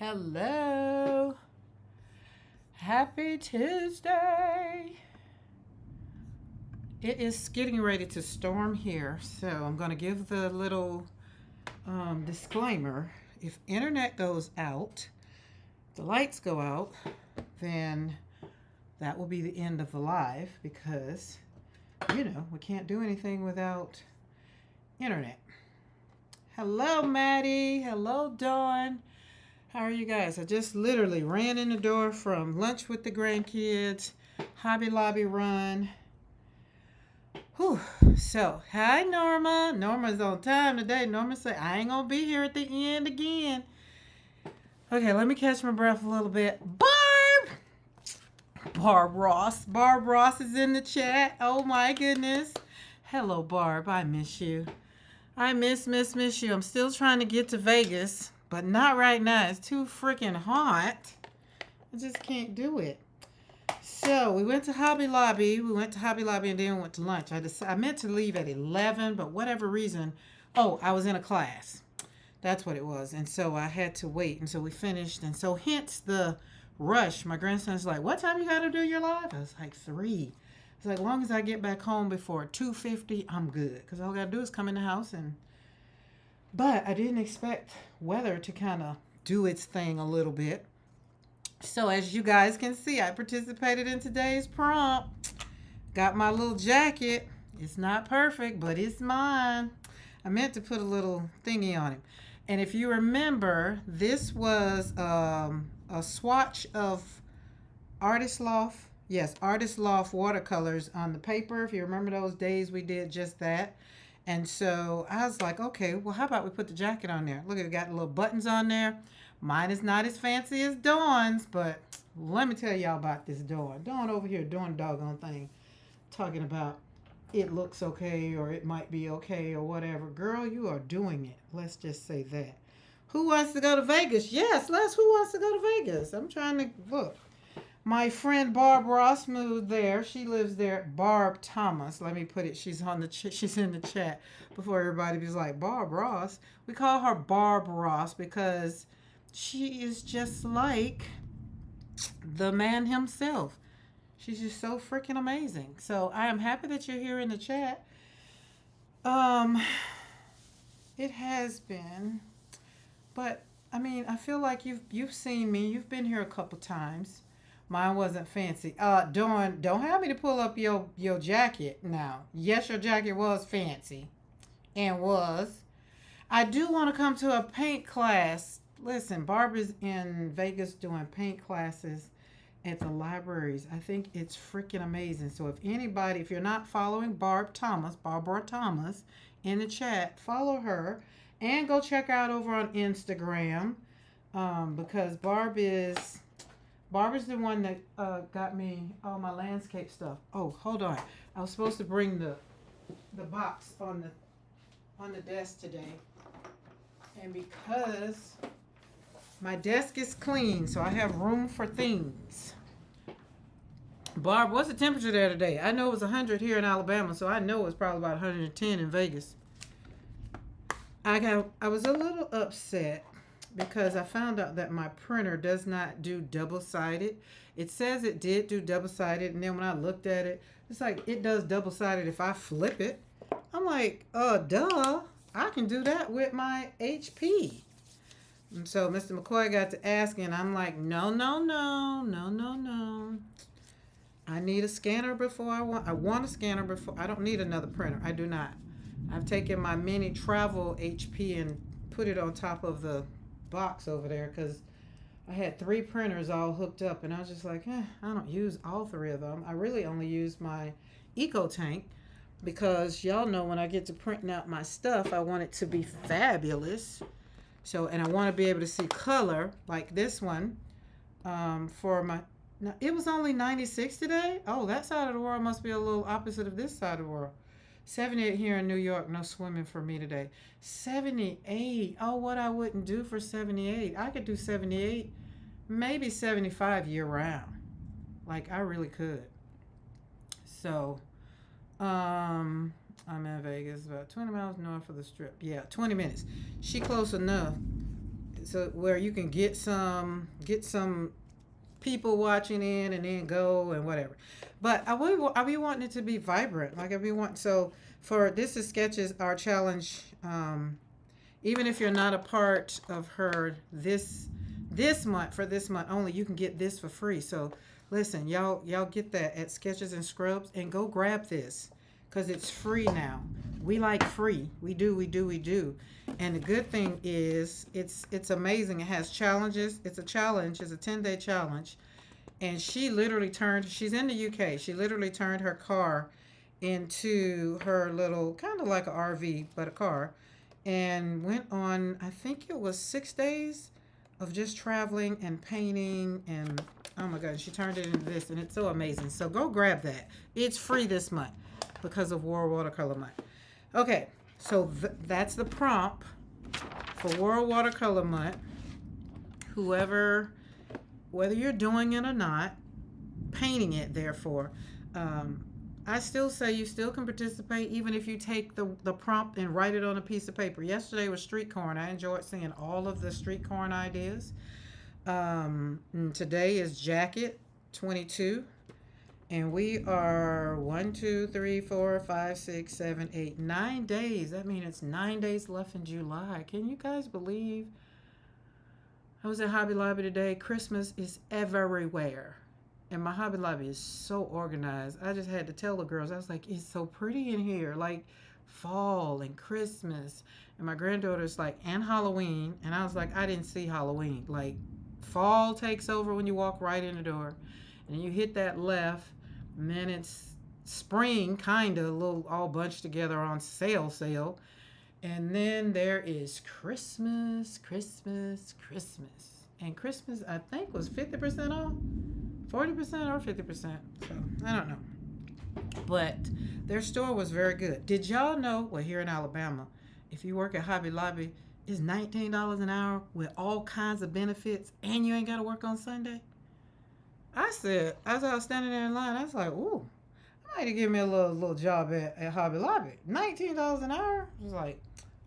Hello. Happy Tuesday. It is getting ready to storm here, so I'm going to give the little disclaimer. If internet goes out, the lights go out, then that will be the end of the live because, we can't do anything without internet. Hello, Maddie. Hello, Dawn. How are you guys? I just literally ran in the door from lunch with the grandkids, Hobby Lobby run. Whew. So, hi, Norma. Norma's on time today. Norma said, I ain't going to be here at the end again. Okay, let me catch my breath a little bit. Barb! Barb Ross. Barb Ross is in the chat. Oh, my goodness. Hello, Barb. I miss you. I miss you. I'm still trying to get to Vegas, but not right now. It's too freaking hot. I just can't do it. So we went to Hobby Lobby. And then went to lunch. I meant to leave at 11, but whatever reason, I was in a class. That's what it was. And so I had to wait until we finished. And so hence the rush. My grandson's like, what time you got to do your live? I was like, 3. It's like, as long as I get back home before 2:50, I'm good. Because all I got to do is come in the house. But I didn't expect weather to kind of do its thing a little bit. So as you guys can see, I participated in today's prompt. Got my little jacket. It's not perfect, but it's mine. I meant to put a little thingy on it. And if you remember, this was a swatch of Artist Loft. Yes, Artist Loft watercolors on the paper. If you remember those days, we did just that. And so I was like, okay, well, how about we put the jacket on there? Look, it got little buttons on there. Mine is not as fancy as Dawn's, but let me tell y'all about this Dawn. Dawn over here doing doggone thing. Talking about it looks okay or it might be okay or whatever. Girl, you are doing it. Let's just say that. Who wants to go to Vegas? Yes, who wants to go to Vegas? I'm trying to look. My friend Barb Ross moved there. She lives there. Barb Thomas. Let me put it. She's in the chat before everybody was like, Barb Ross. We call her Barb Ross because she is just like the man himself. She's just so freaking amazing. So I am happy that you're here in the chat. It has been, but I mean, I feel like you've seen me. You've been here a couple times. Mine wasn't fancy. Dawn, don't have me to pull up your jacket now. Yes, your jacket was fancy. And was. I do want to come to a paint class. Listen, Barb is in Vegas doing paint classes at the libraries. I think it's freaking amazing. So if you're not following Barbara Thomas in the chat, follow her and go check out over on Instagram because Barb is the one that got me all my landscape stuff. Oh, hold on. I was supposed to bring the box on the desk today. And because my desk is clean, so I have room for things. Barb, what's the temperature there today? I know it was 100 here in Alabama, so I know it was probably about 110 in Vegas. I was a little upset because I found out that my printer does not do double-sided. It says it did do double-sided, and then when I looked at it, it's like it does double-sided if I flip it. I'm like, duh. I can do that with my HP. And so Mr. McCoy got to asking. I'm like, no. I need a scanner before I want a scanner before. I don't need another printer. I do not. I've taken my mini travel HP and put it on top of the box over there because I had 3 printers all hooked up and I was just like, I don't use all 3 of them. I really only use my Eco Tank because y'all know when I get to printing out my stuff, I want it to be fabulous. So, and I want to be able to see color like this one for my, now, it was only 96 today. Oh, that side of the world must be a little opposite of this side of the world. 78 here in New York, no swimming for me today. 78, oh, what I wouldn't do for 78. I could do 78, maybe 75 year round. Like I really could. So, I'm in Vegas, about 20 miles north of the strip. Yeah, 20 minutes. She close enough. so where you can get some people watching in and then go and whatever. But I be wanting it to be vibrant. Like I be want so for this is sketches our challenge. Even if you're not a part of her this month, for this month only, you can get this for free. So listen, y'all get that at Sketches and Scrubs and go grab this because it's free now. We like free. We do. And the good thing is it's amazing. It has challenges. It's a challenge. It's a 10-day challenge. And she literally turned, she's in the UK. She literally turned her car into her little, kind of like an RV, but a car, and went on, I think it was 6 days of just traveling and painting. And oh my God, she turned it into this, and it's so amazing. So go grab that. It's free this month because of World Watercolor Month. Okay, so that's the prompt for World Watercolor Month. Whoever, whether you're doing it or not, painting it, therefore, I still say you still can participate even if you take the prompt and write it on a piece of paper. Yesterday was street corn. I enjoyed seeing all of the street corn ideas. Today is jacket 22. And we are 1, 2, 3, 4, 5, 6, 7, 8, 9 days. That means it's 9 days left in July. Can you guys believe? I was at Hobby Lobby today. Christmas is everywhere. And my Hobby Lobby is so organized. I just had to tell the girls, I was like, it's so pretty in here. Like fall and Christmas. And my granddaughter's like, and Halloween. And I was like, I didn't see Halloween. Like fall takes over when you walk right in the door. And you hit that left. And then it's spring, kind of, a little all bunched together on sale. And then there is Christmas. And Christmas, I think, was 50% off, 40% or 50%. So I don't know. But their store was very good. Did y'all know, well, here in Alabama, if you work at Hobby Lobby, it's $19 an hour with all kinds of benefits, and you ain't got to work on Sunday? I said, as I was standing there in line, I was like, ooh, I might have given me a little job at Hobby Lobby. $19 an hour? I was like,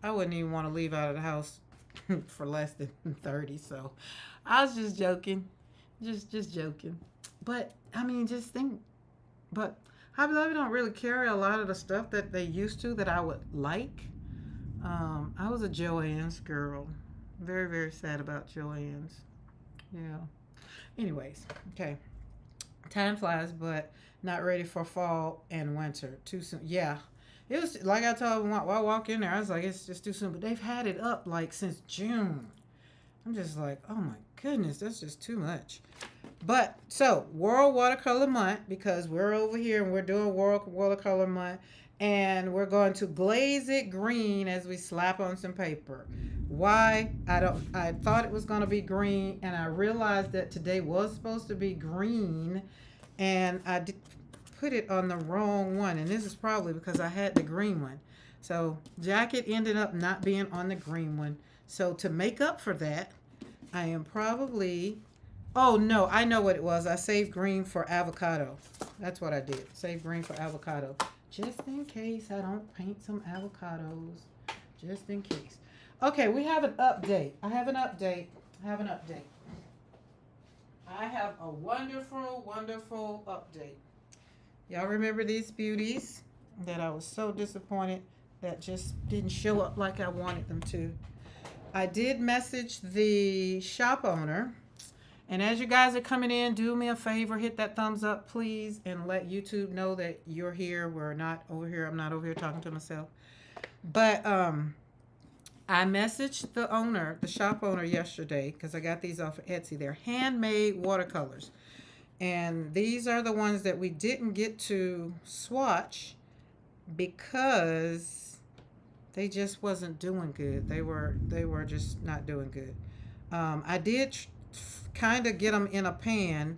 I wouldn't even want to leave out of the house for less than 30. So I was just joking. Just joking. But, I mean, just think. But Hobby Lobby don't really carry a lot of the stuff that they used to that I would like. I was a Joann's girl. Very, very sad about Joann's. Yeah. Anyways, okay. Time flies, but not ready for fall and winter. Too soon. Yeah. It was like I told them while I walk in there, I was like, it's just too soon. But they've had it up like since June. I'm just like, oh my goodness, that's just too much. But so World Watercolor Month, because we're over here and we're doing World Watercolor Month, and we're going to glaze it green as we slap on some paper. Why? I thought it was going to be green, and I realized that today was supposed to be green, and I put it on the wrong one. And this is probably because I had the green one. So jacket ended up not being on the green one. So to make up for that, I am probably, oh no, I know what it was. I saved green for avocado. That's what I did. Save green for avocado. Just in case I don't paint some avocados. Just in case. Okay, we have an update. I have an update. I have a wonderful, wonderful update. Y'all remember these beauties that I was so disappointed that just didn't show up like I wanted them to? I did message the shop owner. And as you guys are coming in, do me a favor, hit that thumbs up, please, and let YouTube know that you're here. We're not over here. I'm not over here talking to myself. But I messaged the owner, the shop owner, yesterday because I got these off of Etsy. They're handmade watercolors. And these are the ones that we didn't get to swatch because they just wasn't doing good. They were just not doing good. I did kind of get them in a pan,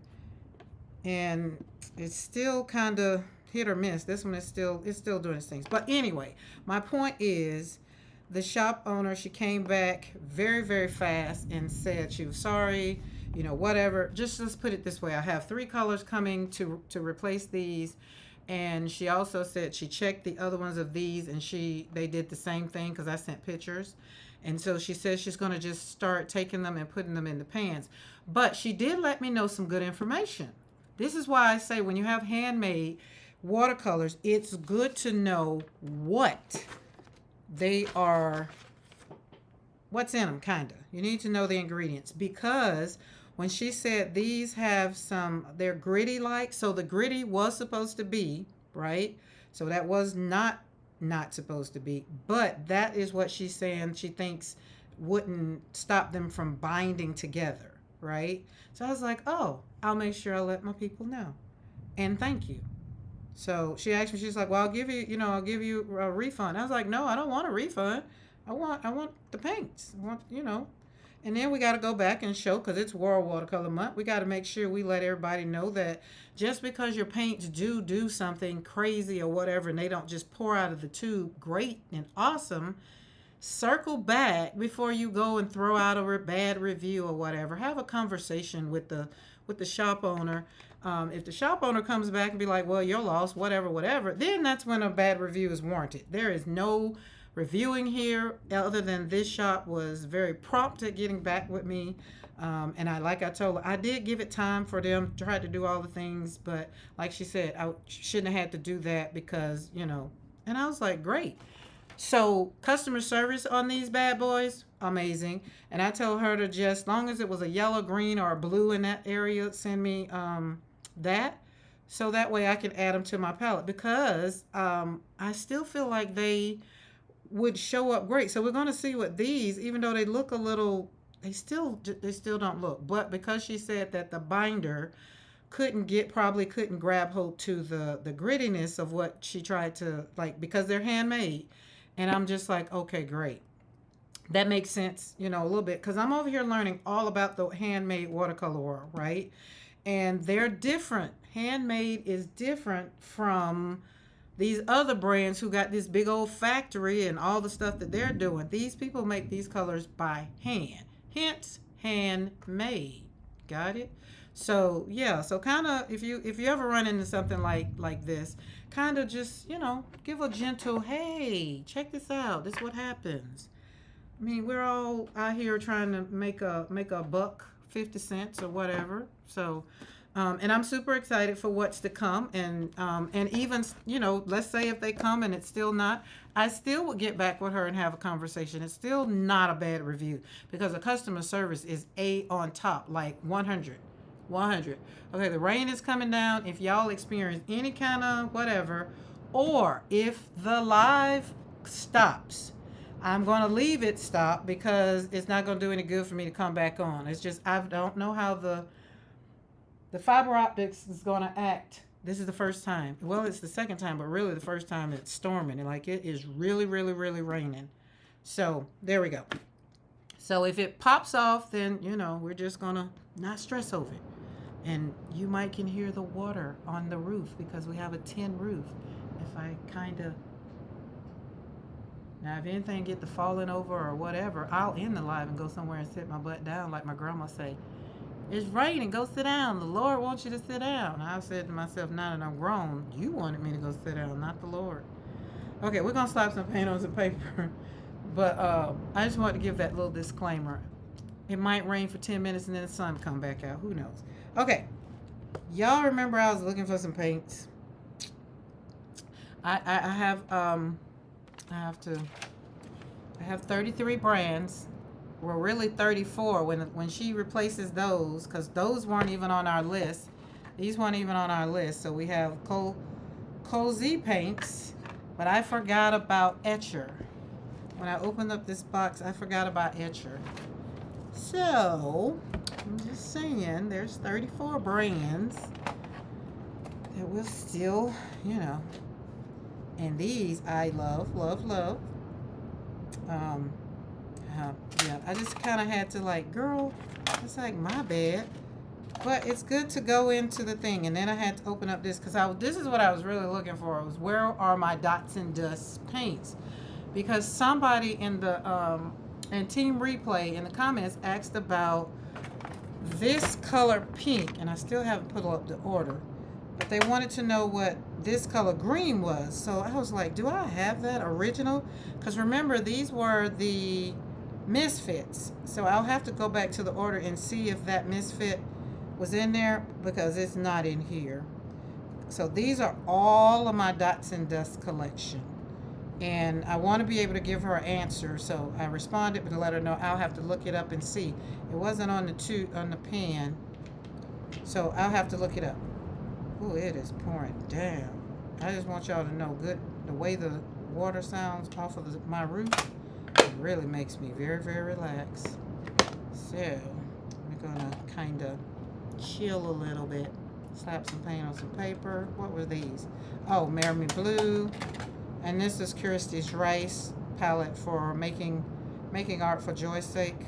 and it's still kind of hit or miss. This one is still doing its things. But anyway, my point is, the shop owner, she came back very, very fast and said she was sorry, you know, whatever. Just let's put it this way. I have 3 colors coming to replace these. And she also said she checked the other ones of these, and they did the same thing because I sent pictures. And so she says she's going to just start taking them and putting them in the pans. But she did let me know some good information. This is why I say when you have handmade watercolors, it's good to know what they are, what's in them, kind of. You need to know the ingredients, because when she said these have some, they're gritty like, so the gritty was supposed to be, right? So that was not supposed to be, but that is what she's saying she thinks wouldn't stop them from binding together, right? So I was like, oh, I'll make sure I let my people know. And thank you. So she asked me, she's like, well, I'll give you, I'll give you a refund. I was like, no, I don't want a refund. I want the paints. I want. And then we got to go back and show, because it's World Watercolor Month, we got to make sure we let everybody know that just because your paints do something crazy or whatever, and they don't just pour out of the tube great and awesome, circle back before you go and throw out a bad review or whatever. Have a conversation with the shop owner. If the shop owner comes back and be like, well, you're lost, whatever, then that's when a bad review is warranted. There is no reviewing here other than this shop was very prompt at getting back with me. And like I told her, I did give it time for them to try to do all the things, but like she said, I shouldn't have had to do that because, and I was like, great. So customer service on these bad boys, amazing. And I told her to just, as long as it was a yellow, green, or a blue in that area, send me that. So that way I can add them to my palette, because I still feel like they would show up great. So we're going to see what these, even though they look a little, they still don't look. But because she said that the binder probably couldn't grab hold to the grittiness of what she tried to, like, because they're handmade. And I'm just like, okay, great. That makes sense, a little bit, because I'm over here learning all about the handmade watercolor world, right? And they're different. Handmade is different from these other brands who got this big old factory and all the stuff that they're doing. These people make these colors by hand, hence handmade. Got it? So yeah, so kind of if you ever run into something like this, kind of just give a gentle, hey, check this out, this is what happens. I mean, we're all out here trying to make a buck, 50 cents or whatever. So and I'm super excited for what's to come. And even, let's say if they come and it's still not, I still would get back with her and have a conversation. It's still not a bad review, because the customer service is A on top, like 100. Okay, the rain is coming down. If y'all experience any kind of whatever, or if the live stops, I'm going to leave it stop, because it's not going to do any good for me to come back on. It's just, I don't know how the fiber optics is going to act. This is the first time. Well, it's the second time, but really the first time it's storming. And like, it is really, really, really raining. So there we go. So if it pops off, then, we're just going to not stress over it. And you might can hear the water on the roof, because we have a tin roof. If I kind of, now if anything get to falling over or whatever, I'll end the live and go somewhere and sit my butt down, like my grandma say. It's raining, go sit down. The Lord wants you to sit down. I said to myself, now that I'm grown, you wanted me to go sit down, not the Lord. Okay, we're going to slap some paint on some paper. But I just wanted to give that little disclaimer. It might rain for 10 minutes and then the sun come back out. Who knows? Okay. Y'all remember I was looking for some paints. I have 33 brands. Well, really 34 when she replaces those, because those weren't even on our list. These weren't even on our list. So we have Cozy paints, but I forgot about Etcher. When I opened up this box, I forgot about Etcher. So I'm just saying, there's 34 brands that will still, and these I love. Yeah, I just kind of had to like, girl, it's like my bad. But it's good to go into the thing. And then I had to open up this, because this is what I was really looking for. Was where are my dots and dust paints? Because somebody in the and Team Replay in the comments asked about this color pink, and I still haven't put up the order. But they wanted to know what this color green was. So I was like, do I have that original? Because remember, these were the misfits. So I'll have to go back to the order and see if that misfit was in there, because it's not in here. So these are all of my Dots and Dust collection. And I want to be able to give her an answer. So I responded to let her know I'll have to look it up and see. It wasn't on the pen. So I'll have to look it up. Oh, it is pouring down. I just want y'all to know the way the water sounds off of my roof, it really makes me very, very relaxed. So we're gonna kind of chill a little bit. Slap some paint on some paper. What were these? Oh, Marry Me Blue. And this is Kiristy's Rice palette for making art for joy's sake.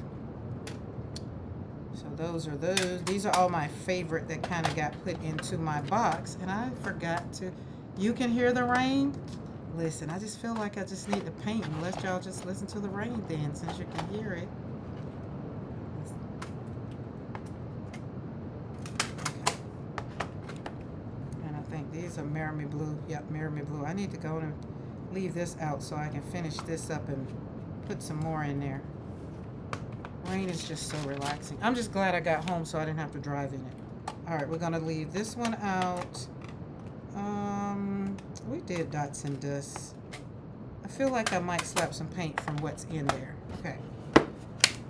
So those are those. These are all my favorite that kind of got put into my box. And I forgot to, you can hear the rain? Listen, I just feel like I just need to paint and let y'all just listen to the rain then, since you can hear it. Okay. And I think these are Marry Me Blue. Yep, Marry Me Blue. I need to go and leave this out so I can finish this up and put some more in there. Rain is just so relaxing. I'm just glad I got home so I didn't have to drive in it. All right, we're gonna leave this one out. We did Dots and Dust. I feel like I might slap some paint from what's in there. Okay.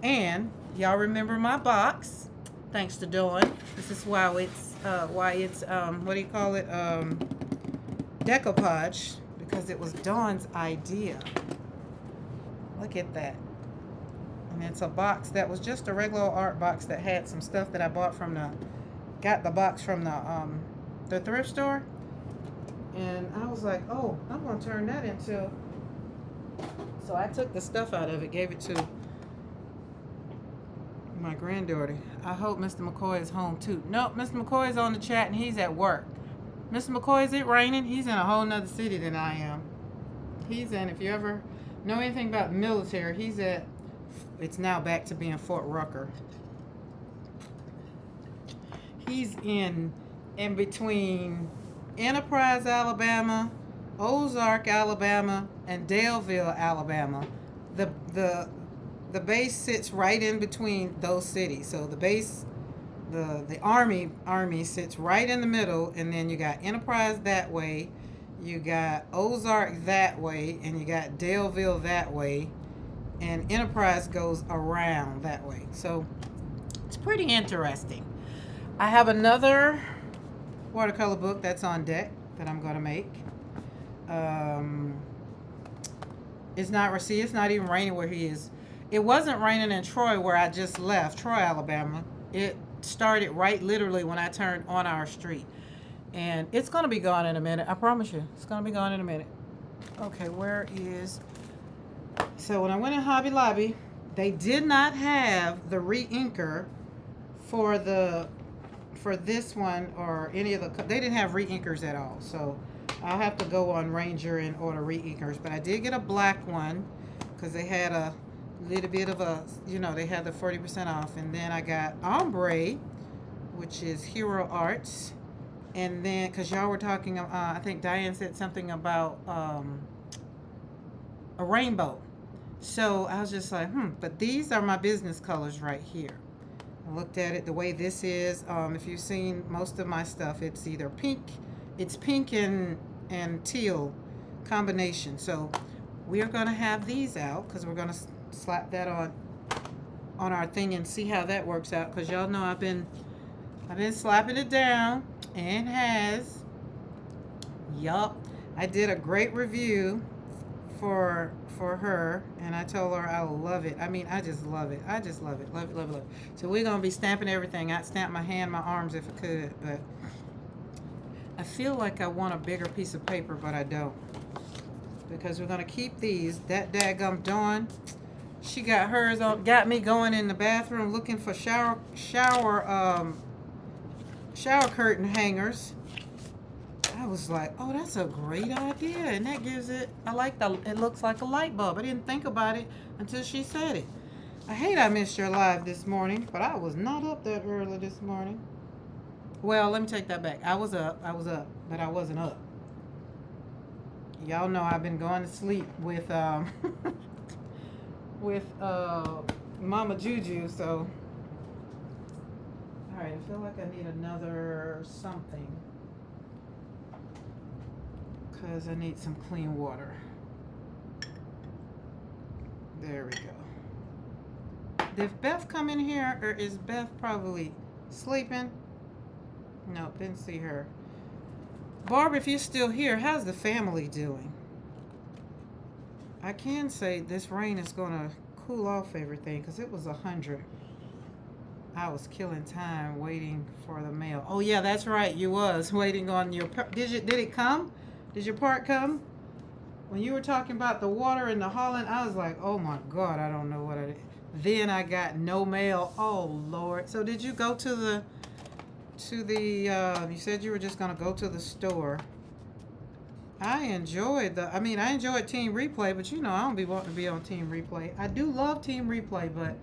And y'all remember my box? Thanks to Dawn. This is why it's what do you call it? Decoupage, because it was Dawn's idea. Look at that. And it's a box that was just a regular art box that had some stuff that I bought from got the box from the thrift store. And I was like, oh, I'm going to turn that into, so I took the stuff out of it, gave it to my granddaughter. I hope Mr. McCoy is home too. Nope, Mr. McCoy is on the chat and he's at work. Mr. McCoy, is it raining? He's in a whole nother city than I am. He's in, if you ever know anything about military, he's at, it's now back to being Fort Rucker. He's in between Enterprise, Alabama, Ozark, Alabama, and Daleville, Alabama. The base sits right in between those cities. So the base, the army sits right in the middle, and then you got Enterprise that way, you got Ozark that way, and you got Daleville that way, and Enterprise goes around that way. So it's pretty interesting. I have another watercolor book that's on deck that I'm going to make. It's not even raining where he is. It wasn't raining in Troy where I just left, Troy, Alabama. It started right literally when I turned on our street. And it's going to be gone in a minute. I promise you. It's going to be gone in a minute. Okay, where is... So when I went in Hobby Lobby, they did not have the re-inker for this one or any of the... They didn't have re-inkers at all. So I'll have to go on Ranger and order re-inkers. But I did get a black one because they had a little bit of a... You know, they had the 40% off. And then I got Ombre, which is Hero Arts. And then, because y'all were talking... I think Diane said something about a rainbow. So I was just like, but these are my business colors right here. I looked at it the way this is. If you've seen most of my stuff, it's either pink, it's pink and teal combination. So we are going to have these out because we're going to slap that on our thing and see how that works out. Because y'all know I've been slapping it down, and it has. Yup, I did a great review for her, and I told her I love it. I mean, I just love it. I just love it. Love it, love it, love it. So we're going to be stamping everything. I'd stamp my hand, my arms if I could, but I feel like I want a bigger piece of paper, but I don't. Because we're going to keep these. That daggum Dawn, she got hers on, got me going in the bathroom looking for shower curtain hangers. I was like, oh, that's a great idea. And that gives it, it looks like a light bulb. I didn't think about it until she said it. I hate I missed your live this morning, but I was not up that early this morning. Well, let me take that back. I was up, but I wasn't up. Y'all know I've been going to sleep with with Mama Juju. So, all right, I feel like I need another something because I need some clean water. There we go. Did Beth come in here, or is Beth probably sleeping? No, didn't see her. Barb, if you're still here, how's the family doing? I can say this rain is going to cool off everything because it was 100. I was killing time waiting for the mail. Oh yeah, that's right. You was waiting on your. Did it come? Did your part come? When you were talking about the water in the Holland, I was like, oh my God, I don't know what it is. Then I got no mail. Oh Lord. So did you go to the you said you were just gonna go to the store. I enjoyed Team Replay, but you know I don't be wanting to be on Team Replay. I do love Team Replay, but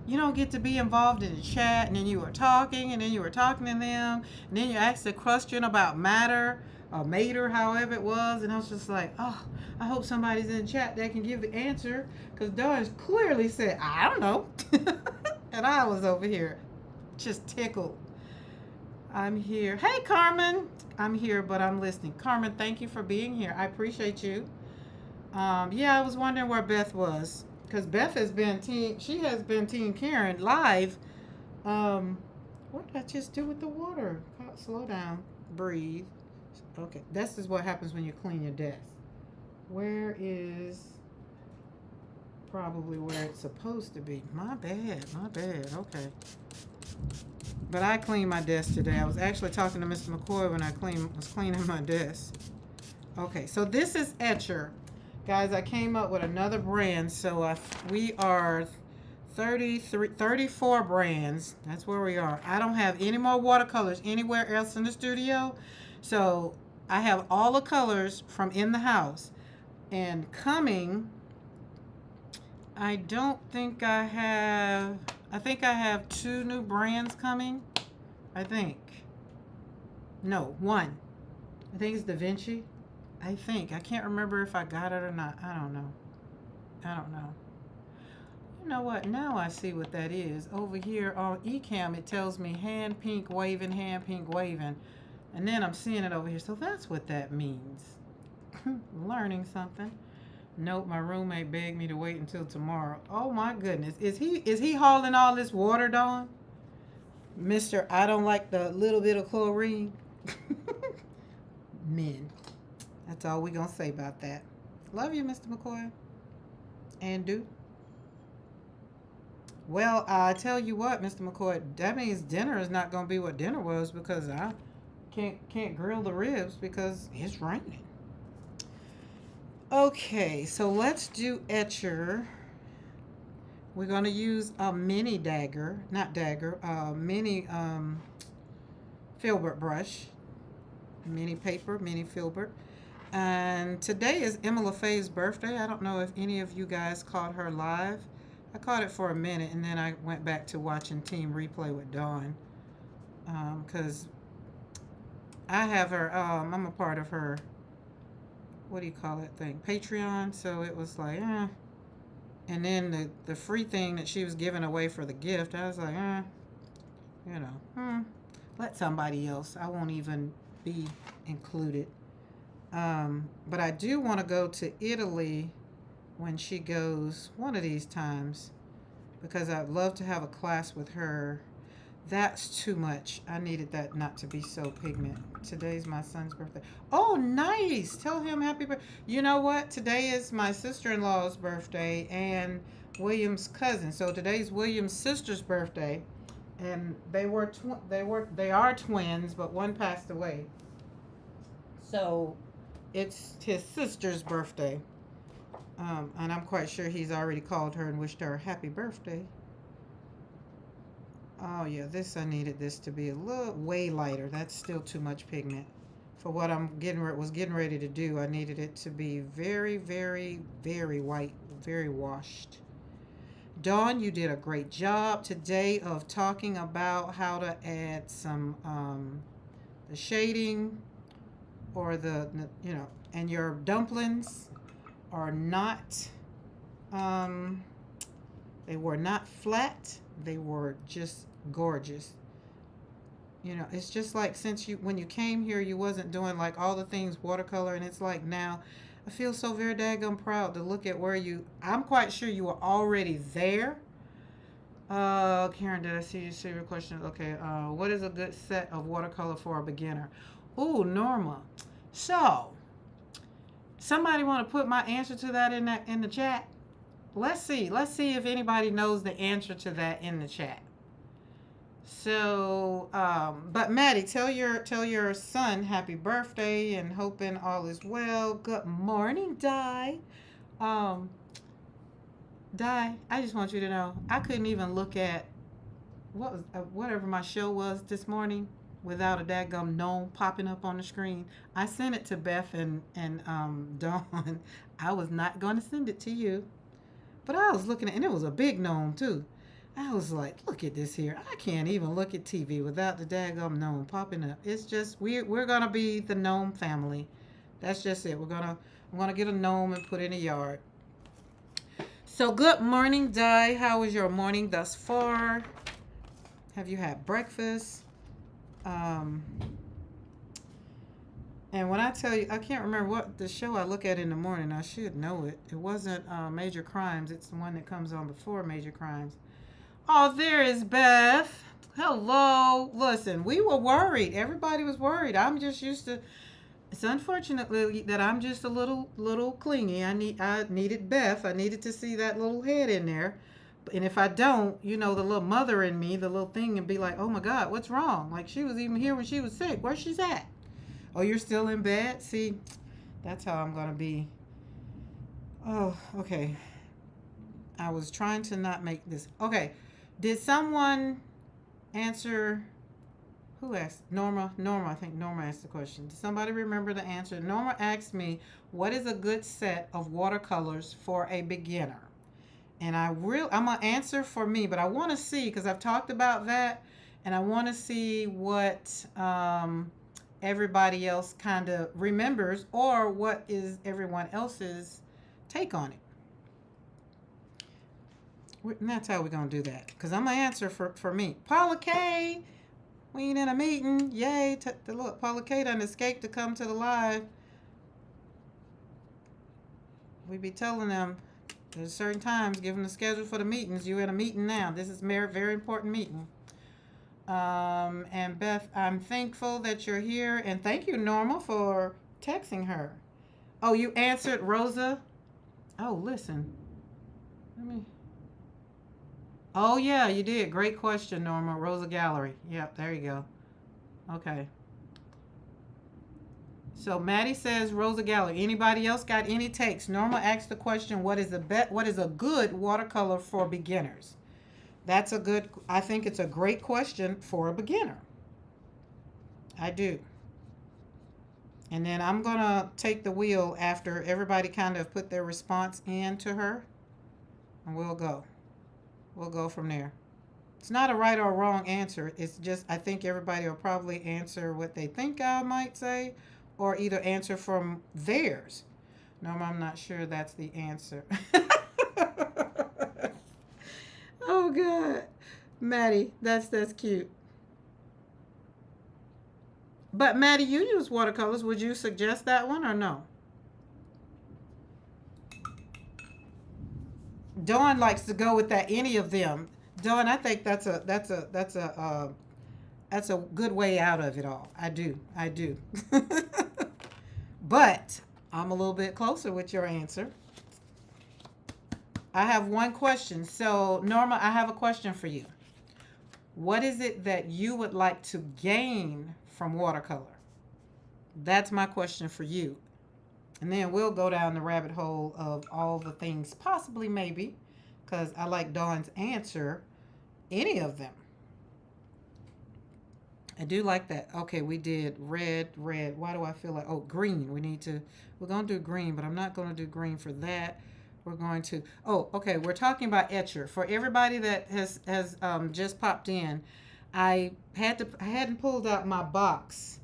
you don't get to be involved in the chat, and then you were talking, and then you were talking to them, and then you asked a question about matter or mater, however it was, and I was just like, oh, I hope somebody's in the chat that can give the answer, because Dawn clearly said, I don't know. And I was over here just tickled. I'm here. Hey, Carmen. I'm here, but I'm listening. Carmen, thank you for being here. I appreciate you. Yeah, I was wondering where Beth was, because Beth has been Team Karen live. What did I just do with the water? Slow down. Breathe. Okay, this is what happens when you clean your desk. Where is probably where it's supposed to be? My bad. Okay. But I cleaned my desk today. I was actually talking to Mr. McCoy when I was cleaning my desk. Okay, so this is Etcher. Guys, I came up with another brand. So we are 34 brands. That's where we are. I don't have any more watercolors anywhere else in the studio. So I have all the colors from in the house. And coming, I don't think I have... I think I have 2 new brands coming. I think. No, 1. I think it's Da Vinci. I think. I can't remember if I got it or not. I don't know. You know what? Now I see what that is. Over here on eCam, it tells me hand pink waving. And then I'm seeing it over here. So that's what that means. Learning something. Nope, my roommate begged me to wait until tomorrow. Oh my goodness. Is he hauling all this water, Dawn? Mr. I don't like the little bit of chlorine. Men. That's all we gonna say about that. Love you, Mr. McCoy. And do. Well, I tell you what, Mr. McCoy, that means dinner is not gonna be what dinner was, because I can't grill the ribs because it's raining. Okay, so let's do Etcher. We're going to use a mini mini filbert brush. Mini paper, mini filbert. And today is Emma LaFay's birthday. I don't know if any of you guys caught her live. I caught it for a minute, and then I went back to watching Team Replay with Dawn. Because I have her, I'm a part of her, what do you call that thing? Patreon. So it was like, And then the free thing that she was giving away for the gift, I was like, let somebody else. I won't even be included. But I do want to go to Italy when she goes one of these times, because I'd love to have a class with her. That's too much. I needed that not to be so pigment. Today's my son's birthday. Oh, nice. Tell him happy birthday. You know what? Today is my sister-in-law's birthday and William's cousin. So today's William's sister's birthday, and they are twins, but one passed away. So it's his sister's birthday. And I'm quite sure he's already called her and wished her a happy birthday. Oh yeah, I needed this to be a little way lighter. That's still too much pigment for what was getting ready to do. I needed it to be very, very, very white, very washed. Dawn, you did a great job today of talking about how to add some the shading, or and your dumplings are not They were not flat. They were just gorgeous. You know, it's just like since when you came here, you wasn't doing like all the things watercolor, and it's like now, I feel so very daggum proud to look at where I'm quite sure you were already there. Karen, did I see your question? Okay, what is a good set of watercolor for a beginner? Ooh, Norma. So, somebody want to put my answer to that in the chat? Let's see. Let's see if anybody knows the answer to that in the chat. So, but Maddie, tell your son happy birthday and hoping all is well. Good morning, Di. Di, I just want you to know I couldn't even look at whatever my show was this morning without a daggum gnome popping up on the screen. I sent it to Beth and Dawn. I was not going to send it to you, but I was looking at, and it was a big gnome too. I was like, look at this here. I can't even look at TV without the daggum gnome popping up. It's just we're gonna be the gnome family. That's just it. I'm gonna get a gnome and put it in the yard. So good morning, Di. How was your morning thus far? Have you had breakfast? And when I tell you, I can't remember what the show I look at in the morning. I should know it. It wasn't Major Crimes. It's the one that comes on before Major Crimes. Oh, there is Beth. Hello. Listen, we were worried. Everybody was worried. I'm just used to. It's unfortunately that I'm just a little clingy. I needed Beth. I needed to see that little head in there. And if I don't, you know, the little mother in me, the little thing, and be like, oh my God, what's wrong? Like she was even here when she was sick. Where's she's at? Oh, you're still in bed? See, that's how I'm gonna be. Oh, okay. I was trying to not make this. Okay. Did someone answer? Who asked? Norma. I think Norma asked the question. Did somebody remember the answer? Norma asked me, what is a good set of watercolors for a beginner? And I'm going to answer for me, but I want to see, because I've talked about that, and I want to see what everybody else kind of remembers, or what is everyone else's take on it. And that's how we're going to do that. Because I'm going to answer for me. Paula K. We ain't in a meeting. Yay. Look, Paula K done escaped to come to the live. We be telling them there's certain times, give them the schedule for the meetings. You're in a meeting now. This is a very, very important meeting. And Beth, I'm thankful that you're here. And thank you, Norma, for texting her. Oh, you answered Rosa? Oh, listen. Oh, yeah, you did. Great question, Norma. Rosa Gallery. Yep, there you go. Okay. So Maddie says Rosa Gallery. Anybody else got any takes? Norma asked the question, what is a good watercolor for beginners? I think it's a great question for a beginner. I do. And then I'm going to take the wheel after everybody kind of put their response in to her. And we'll go. We'll go from there. It's not a right or wrong answer. It's just I think everybody will probably answer what they think I might say, or either answer from theirs. No, I'm not sure that's the answer. Oh, God. Maddie, that's cute. But, Maddie, you use watercolors. Would you suggest that one or no? Dawn likes to go with that, any of them. Dawn, I think that's a good way out of it all. I do. But I'm a little bit closer with your answer. I have one question. So, Norma, I have a question for you. What is it that you would like to gain from watercolor? That's my question for you. And then we'll go down the rabbit hole of all the things, possibly, maybe, because I like Dawn's answer, any of them. I do like that. Okay, we did red. Why do I feel like, green. We're going to do green, but I'm not going to do green for that. We're going to, okay, we're talking about etcher. For everybody that has just popped in, I hadn't pulled out my box.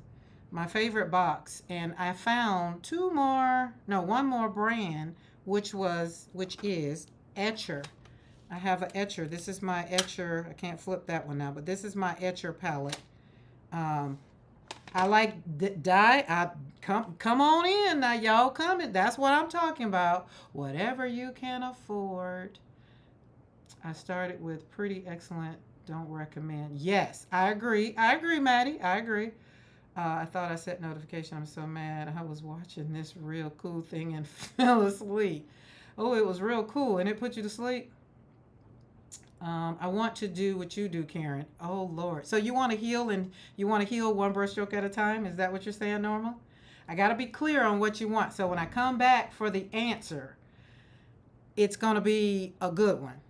My favorite box, and I found one more brand, which is Etcher. I have an etcher. This is my etcher. I can't flip that one now, but this is my etcher palette. I like dye. Come on in now, y'all. Coming. That's what I'm talking about. Whatever you can afford. I started with pretty excellent. Don't recommend. Yes, I agree. I agree, Maddie. I agree. I thought I set notification. I'm so mad. I was watching this real cool thing and fell asleep. Oh, it was real cool, and it put you to sleep. I want to do what you do, Karen. Oh Lord. So you want to heal, and you want to heal one brushstroke at a time? Is that what you're saying, Normal? I got to be clear on what you want. So when I come back for the answer, it's going to be a good one.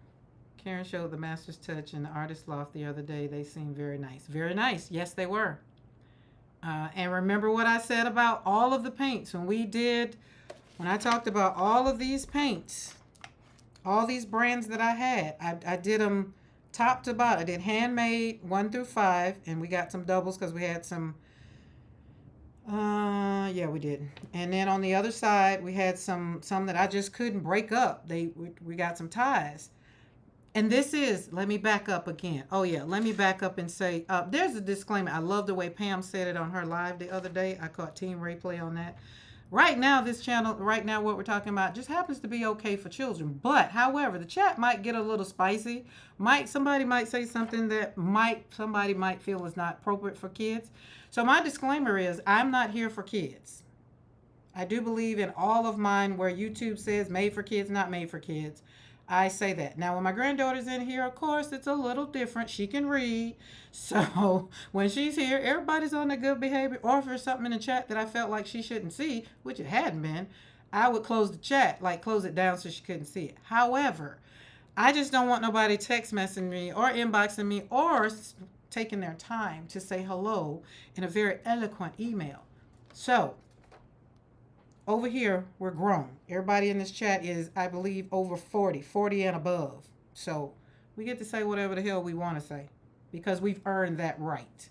Karen showed the Master's Touch and the Artist Loft the other day. They seemed very nice. Very nice. Yes, they were. And remember what I said about all of the paints when I talked about all of these paints, all these brands that I had. I did them top to bottom. I did handmade 1 through 5, and we got some doubles because we had some. Yeah, we did. And then on the other side, we had some that I just couldn't break up. We got some ties. And this is, let me back up again. Oh yeah, let me back up and say, there's a disclaimer. I love the way Pam said it on her live the other day. I caught Team Replay on that. Right now, this channel, what we're talking about just happens to be okay for children. But, however, the chat might get a little spicy. Somebody might say something that somebody might feel is not appropriate for kids. So my disclaimer is, I'm not here for kids. I do believe in all of mine where YouTube says made for kids, not made for kids. I say that. Now, when my granddaughter's in here, of course, it's a little different. She can read. So when she's here, everybody's on the good behavior. Or if there's something in the chat that I felt like she shouldn't see, which it hadn't been, I would close the chat, like close it down so she couldn't see it. However, I just don't want nobody text messaging me or inboxing me or taking their time to say hello in a very eloquent email. So over here, we're grown. Everybody in this chat is, I believe, over 40 and above. So we get to say whatever the hell we want to say because we've earned that right.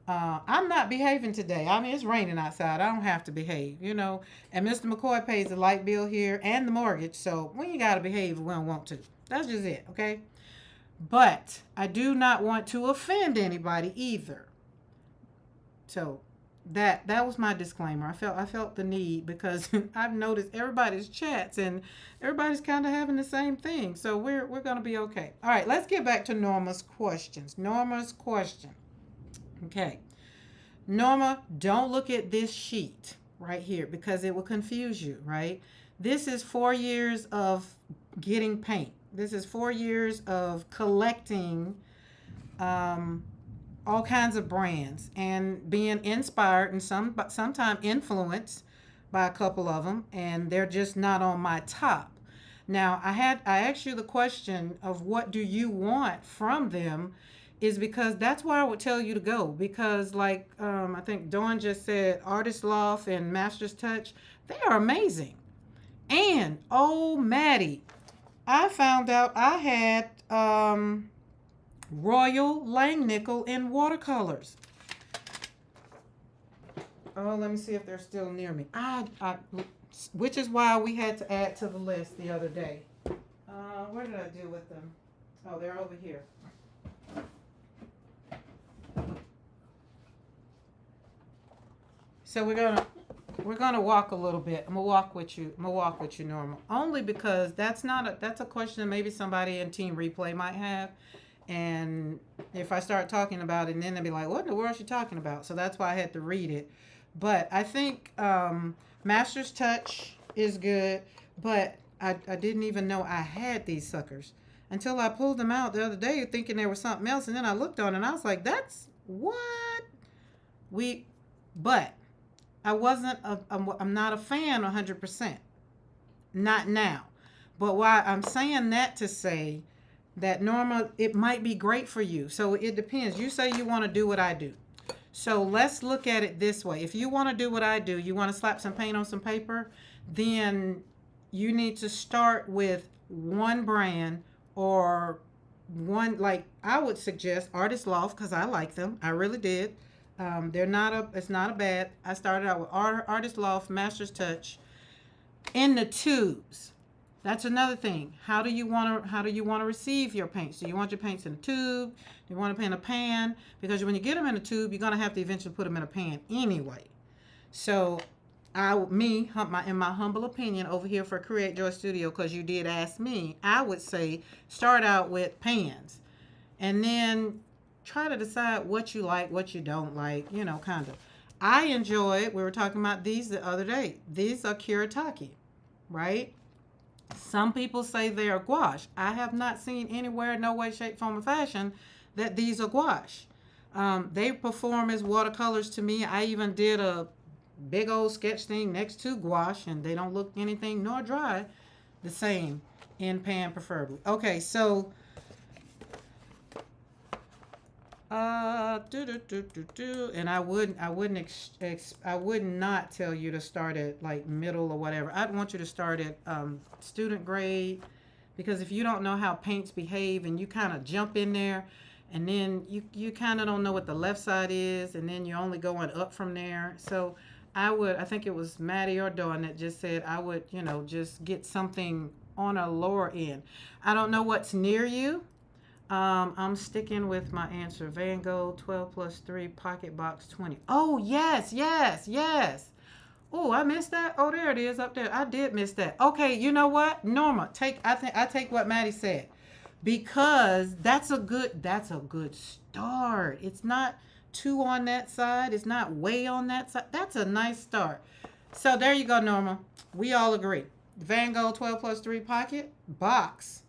I'm not behaving today. I mean, it's raining outside. I don't have to behave, you know. And Mr. McCoy pays the light bill here and the mortgage. So we ain't got to behave if we don't want to. That's just it, okay? But I do not want to offend anybody either. So that was my disclaimer. I felt the need because I've noticed everybody's chats and everybody's kind of having the same thing. So we're going to be okay. All right, let's get back to Norma's questions. Norma's question. Okay. Norma, don't look at this sheet right here because it will confuse you, right? This is 4 years of getting paint. This is 4 years of collecting all kinds of brands and being inspired and sometimes influenced by a couple of them, and they're just not on my top. Now, I asked you the question of what do you want from them is because that's where I would tell you to go because like I think Dawn just said, Artist Loft and Master's Touch, they are amazing. And, oh, Maddie, I found out I had Royal Langnickel in watercolors. Oh, let me see if they're still near me. Which is why we had to add to the list the other day. Where did I do with them? Oh, they're over here. So we're gonna walk a little bit. I'm gonna walk with you, Normal. Only because that's a question that maybe somebody in Team Replay might have. And if I start talking about it, and then they'll be like, what in the world is she talking about? So that's why I had to read it. But I think Master's Touch is good, but I didn't even know I had these suckers until I pulled them out the other day thinking there was something else. And then I looked on it and I was like, that's what? But I wasn't, I'm not a fan 100%. Not now. But why I'm saying that to say that Norma, it might be great for you. So it depends. You say you want to do what I do. So let's look at it this way. If you want to do what I do, you want to slap some paint on some paper, then you need to start with one brand or one, like I would suggest Artist Loft because I like them. I really did. It's not a bad. I started out with Artist Loft, Master's Touch in the tubes. That's another thing. How do you want to receive your paints? Do you want your paints in a tube? Do you want to paint in a pan? Because when you get them in a tube, you're going to have to eventually put them in a pan anyway. So in my humble opinion over here for Create Joy Studio, because you did ask me, I would say start out with pans and then try to decide what you like, what you don't like, kind of. I enjoy, we were talking about these the other day. These are Kuretake, right? Some people say they are gouache. I have not seen anywhere, no way, shape, form, or fashion, that these are gouache. They perform as watercolors to me. I even did a big old sketch thing next to gouache, and they don't look anything nor dry the same in pan, preferably. Okay, so and I would not tell you to start at like middle or whatever. I'd want you to start at student grade, because if you don't know how paints behave and you kind of jump in there, and then you kind of don't know what the left side is, and then you're only going up from there. So I think it was Maddie or Dawn that just said I would, just get something on a lower end. I don't know what's near you. I'm sticking with my answer. Van Gogh 12 plus 3 pocket box 20. Oh, yes. Oh, I missed that. Oh, there it is up there. I did miss that. Okay, you know what? Norma, I take what Maddie said, because that's a good start. It's not too on that side. It's not way on that side. That's a nice start. So there you go, Norma. We all agree. Van Gogh 12 plus 3 pocket box.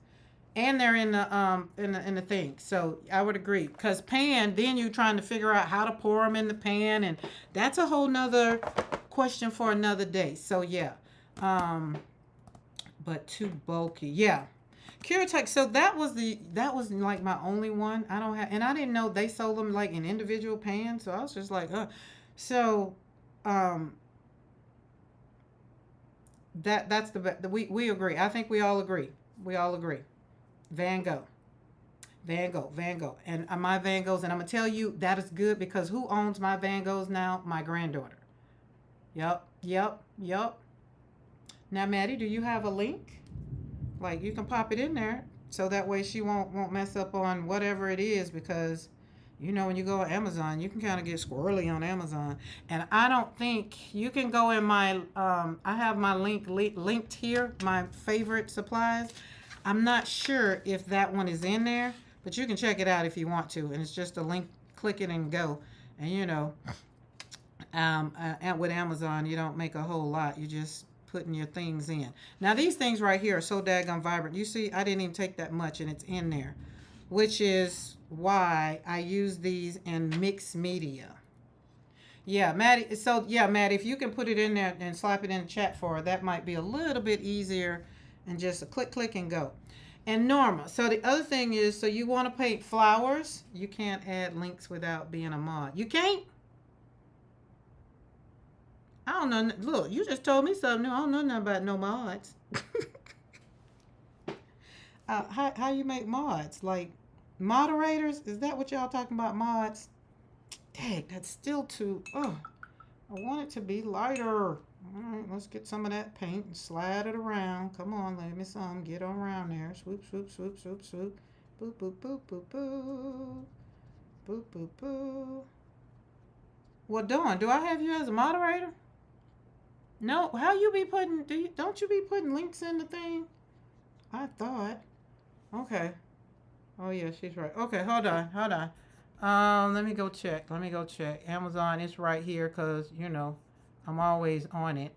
And they're in the thing. So I would agree. Because pan, then you're trying to figure out how to pour them in the pan. And that's a whole nother question for another day. So yeah. But too bulky. Yeah. Kuretake. So that was like my only one. And I didn't know they sold them like in individual pans. So I was just like, So that's the best. We agree. I think we all agree. Van Gogh. And my Van Goghs, and I'm going to tell you, that is good, because who owns my Van Goghs now? My granddaughter. Yep. Now, Maddie, do you have a link? Like, you can pop it in there, so that way she won't mess up on whatever it is, because, when you go on Amazon, you can kind of get squirrely on Amazon. And I don't think you can go in my, I have my linked here, my favorite supplies. I'm not sure if that one is in there, but you can check it out if you want to. And it's just a link, click it and go. And with Amazon, you don't make a whole lot. You just putting your things in. Now these things right here are so daggone vibrant. You see, I didn't even take that much, and it's in there, which is why I use these in mixed media. Yeah, Maddie. So yeah, Maddie, if you can put it in there and slap it in the chat for her, that might be a little bit easier. And just a click and go. And Norma, so the other thing is, so you want to paint flowers, you can't add links without being a mod. You can't? I don't know. Look, you just told me something new. I don't know nothing about no mods. How you make mods? Like moderators? Is that what y'all talking about, mods? Dang, that's still too... Oh, I want it to be lighter. All right, let's get some of that paint and slide it around. Come on, let me some. Get on around there. Swoop. Boop, boop. Well, Dawn, do I have you as a moderator? No, how you be putting... Don't you be putting links in the thing? I thought. Okay. Oh, yeah, she's right. Okay, hold on. Let me go check. Amazon is right here, because, I'm always on it.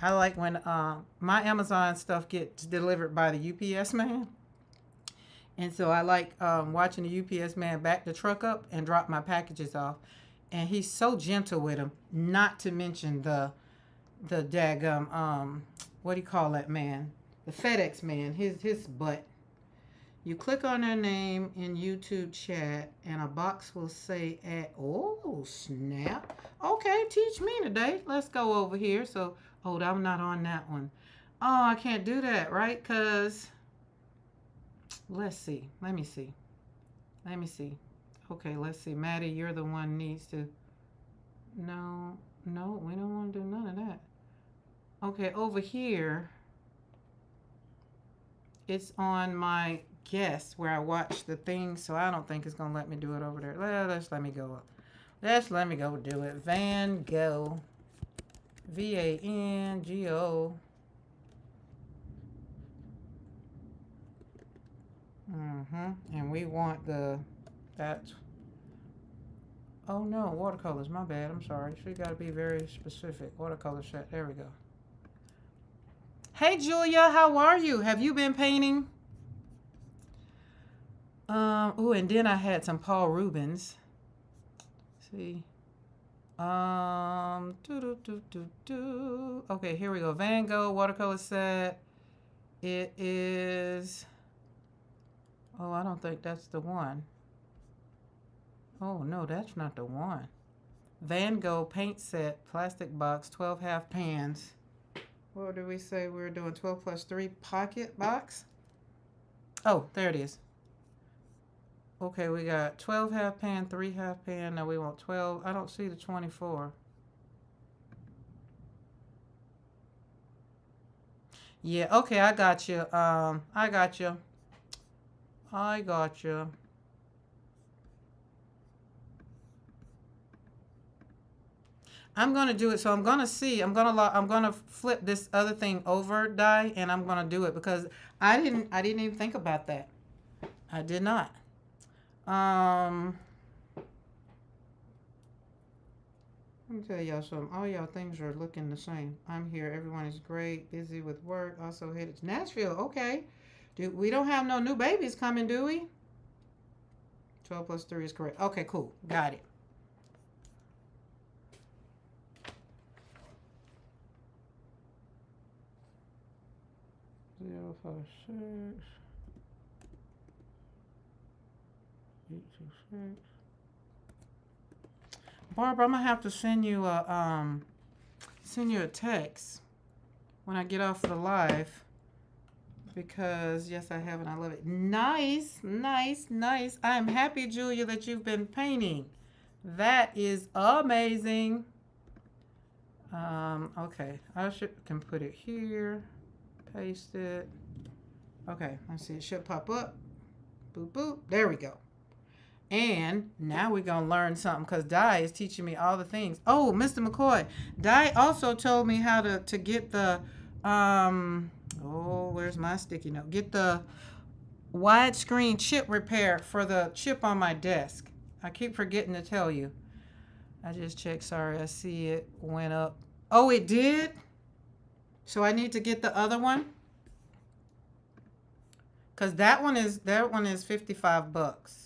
I like when my Amazon stuff gets delivered by the UPS man. And so I like watching the UPS man back the truck up and drop my packages off. And he's so gentle with them, not to mention the daggum, what do you call that man? The FedEx man, his butt. You click on their name in YouTube chat, and a box will say, oh, snap. Okay, teach me today. Let's go over here. So, I'm not on that one. Oh, I can't do that, right? Because, let's see. Let me see. Okay, let's see. Maddie, you're the one needs to... No, we don't want to do none of that. Okay, over here... it's on my guest where I watch the thing, so I don't think it's gonna let me do it over there. Let's let me go up. Let's let me go do it. Van Gogh. VANGO. And we want that's, oh no, watercolors, my bad, I'm sorry. So you gotta be very specific. Watercolor set, there we go. Hey Julia, how are you? Have you been painting? Oh, and then I had some Paul Rubens. See. Okay, here we go. Van Gogh watercolor set. It is, oh, I don't think that's the one. Oh no, that's not the one. Van Gogh paint set, plastic box, 12 half pans. What did we say we were doing? 12 plus 3 pocket box? Oh, there it is. Okay, we got 12 half pan, 3 half pan. Now we want 12. I don't see the 24. Yeah, okay, I got you. I got you. I'm gonna do it. So I'm gonna see. I'm gonna flip this other thing over, Di, and I'm gonna do it because I didn't even think about that. I did not. Let me tell y'all something. All y'all things are looking the same. I'm here. Everyone is great. Busy with work. Also headed to Nashville. Okay. We don't have no new babies coming, do we? 12 plus 3 is correct. Okay, cool. Got it. Zero, 5, 6. 8, 2, 6. Barbara, I'm gonna have to send you a text when I get off the live because yes, I have and I love it. Nice. I am happy, Julia, that you've been painting. That is amazing. Okay, I can put it here, paste it. Okay, let's see. It should pop up. Boop boop. There we go. And now we're going to learn something because Di is teaching me all the things. Oh, Mr. McCoy. Di also told me how to get the, where's my sticky note? Get the widescreen chip repair for the chip on my desk. I keep forgetting to tell you. I just checked. Sorry, I see it went up. Oh, it did? So I need to get the other one? Because that one is $55.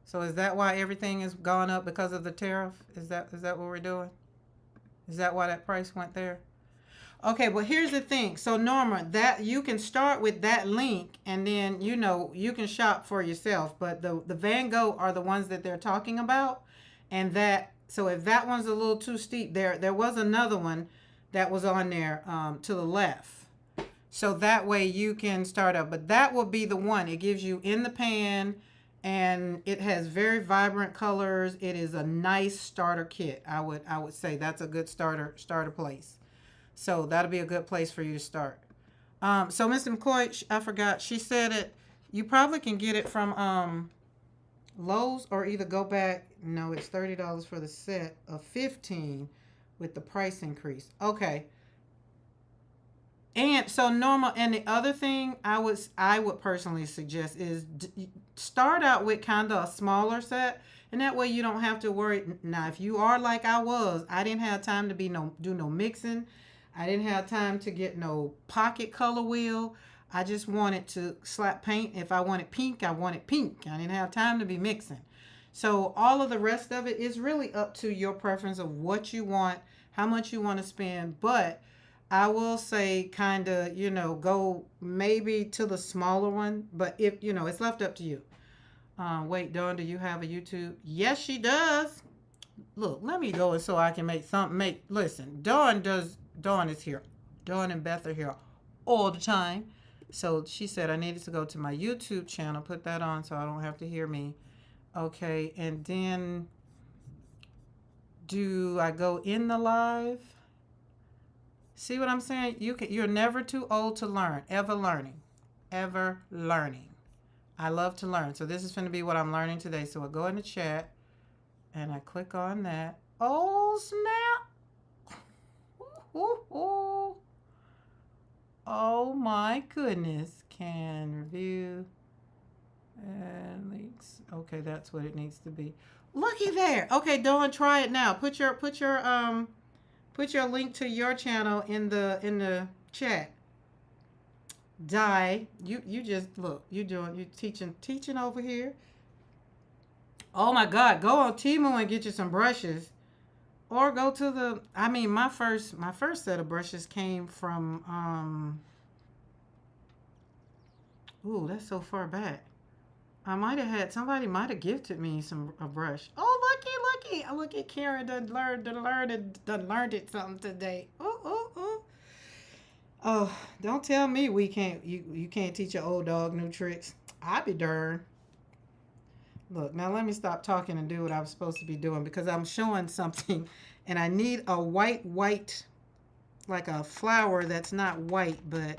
So is that why everything is gone up because of the tariff? Is that what we're doing? Is that why that price went there? Okay, well here's the thing. So Norma, that you can start with that link and then you can shop for yourself. But the Van Gogh are the ones that they're talking about. And so if that one's a little too steep, there was another one that was on there to the left. So that way you can start up. But that will be the one. It gives you in the pan. And it has very vibrant colors. It is a nice starter kit. I would say that's a good starter place. So that'll be a good place for you to start. So Mr. McCoy, I forgot. She said it. You probably can get it from Lowe's or either go back. No, it's $30 for the set of 15 with the price increase. Okay. And so Norma, and the other thing I would personally suggest is start out with kind of a smaller set, and that way you don't have to worry. Now, if you are like I was, I didn't have time to do no mixing. I didn't have time to get no pocket color wheel. I just wanted to slap paint. If I wanted pink, I wanted pink. I didn't have time to be mixing. So all of the rest of it is really up to your preference of what you want, how much you want to spend, but I will say kind of, go maybe to the smaller one, but if, it's left up to you. Wait, Dawn, do you have a YouTube? Yes, she does. Look, let me go so I can listen, Dawn is here. Dawn and Beth are here all the time. So she said I needed to go to my YouTube channel, put that on so I don't have to hear me. Okay, and then do I go in the live? See what I'm saying? You're never too old to learn. Ever learning. forever learning. I love to learn. So this is going to be what I'm learning today. So I'll go in the chat and I click on that. Oh, snap. Ooh, ooh, ooh. Oh my goodness. Can review and links. Okay, that's what it needs to be. Looky there. Okay, Dawn, try it now. Put your link to your channel in the chat. Die. You just look. You teaching over here. Oh my God. Go on Temu and get you some brushes. Or go to the, I mean, my first set of brushes came from ooh, that's so far back. I might have had, somebody might have gifted me a brush. Oh, looky. Oh, look at Karen done learned it something today. Ooh. Oh, don't tell me you can't teach your old dog new tricks. I be darned. Look, now let me stop talking and do what I'm supposed to be doing because I'm showing something and I need a white, like a flower that's not white, but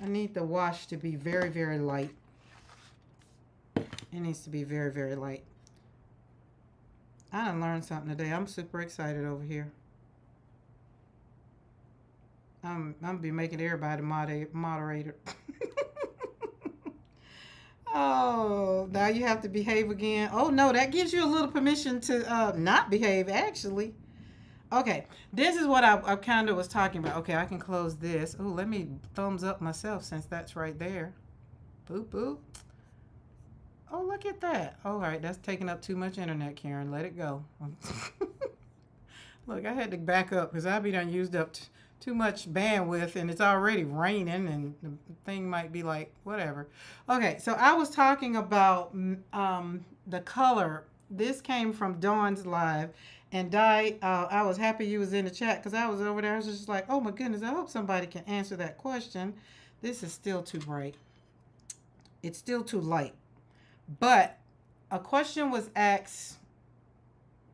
I need the wash to be very, very light. It needs to be very, very light. I done learned something today. I'm super excited over here. I'm gonna be making everybody moderator. Oh, now you have to behave again. Oh no, that gives you a little permission to not behave actually. Okay, this is what I kind of was talking about. Okay, I can close this. Oh, let me thumbs up myself since that's right there. Boop, boop. Oh, look at that. All right, that's taking up too much internet, Karen. Let it go. Look, I had to back up because I be done used up too much bandwidth and it's already raining and the thing might be like, whatever. Okay, so I was talking about the color. This came from Dawn's live. And Di, I was happy you was in the chat because I was over there. I was just like, oh my goodness, I hope somebody can answer that question. This is still too bright. It's still too light. But a question was asked.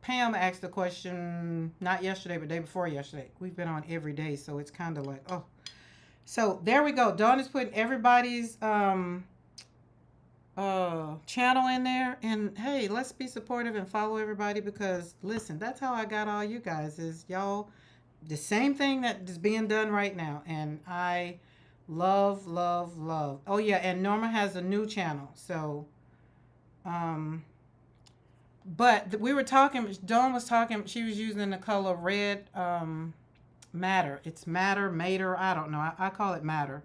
Pam asked a question, not yesterday, but day before yesterday. We've been on every day, so it's kind of like, oh. So there we go. Dawn is putting everybody's channel in there. And hey, let's be supportive and follow everybody because, listen, that's how I got all you guys is y'all the same thing that is being done right now. And I love. Oh, yeah, and Norma has a new channel. So, but we were talking, Dawn was talking, she was using the color red madder. It's madder, I don't know. I call it madder.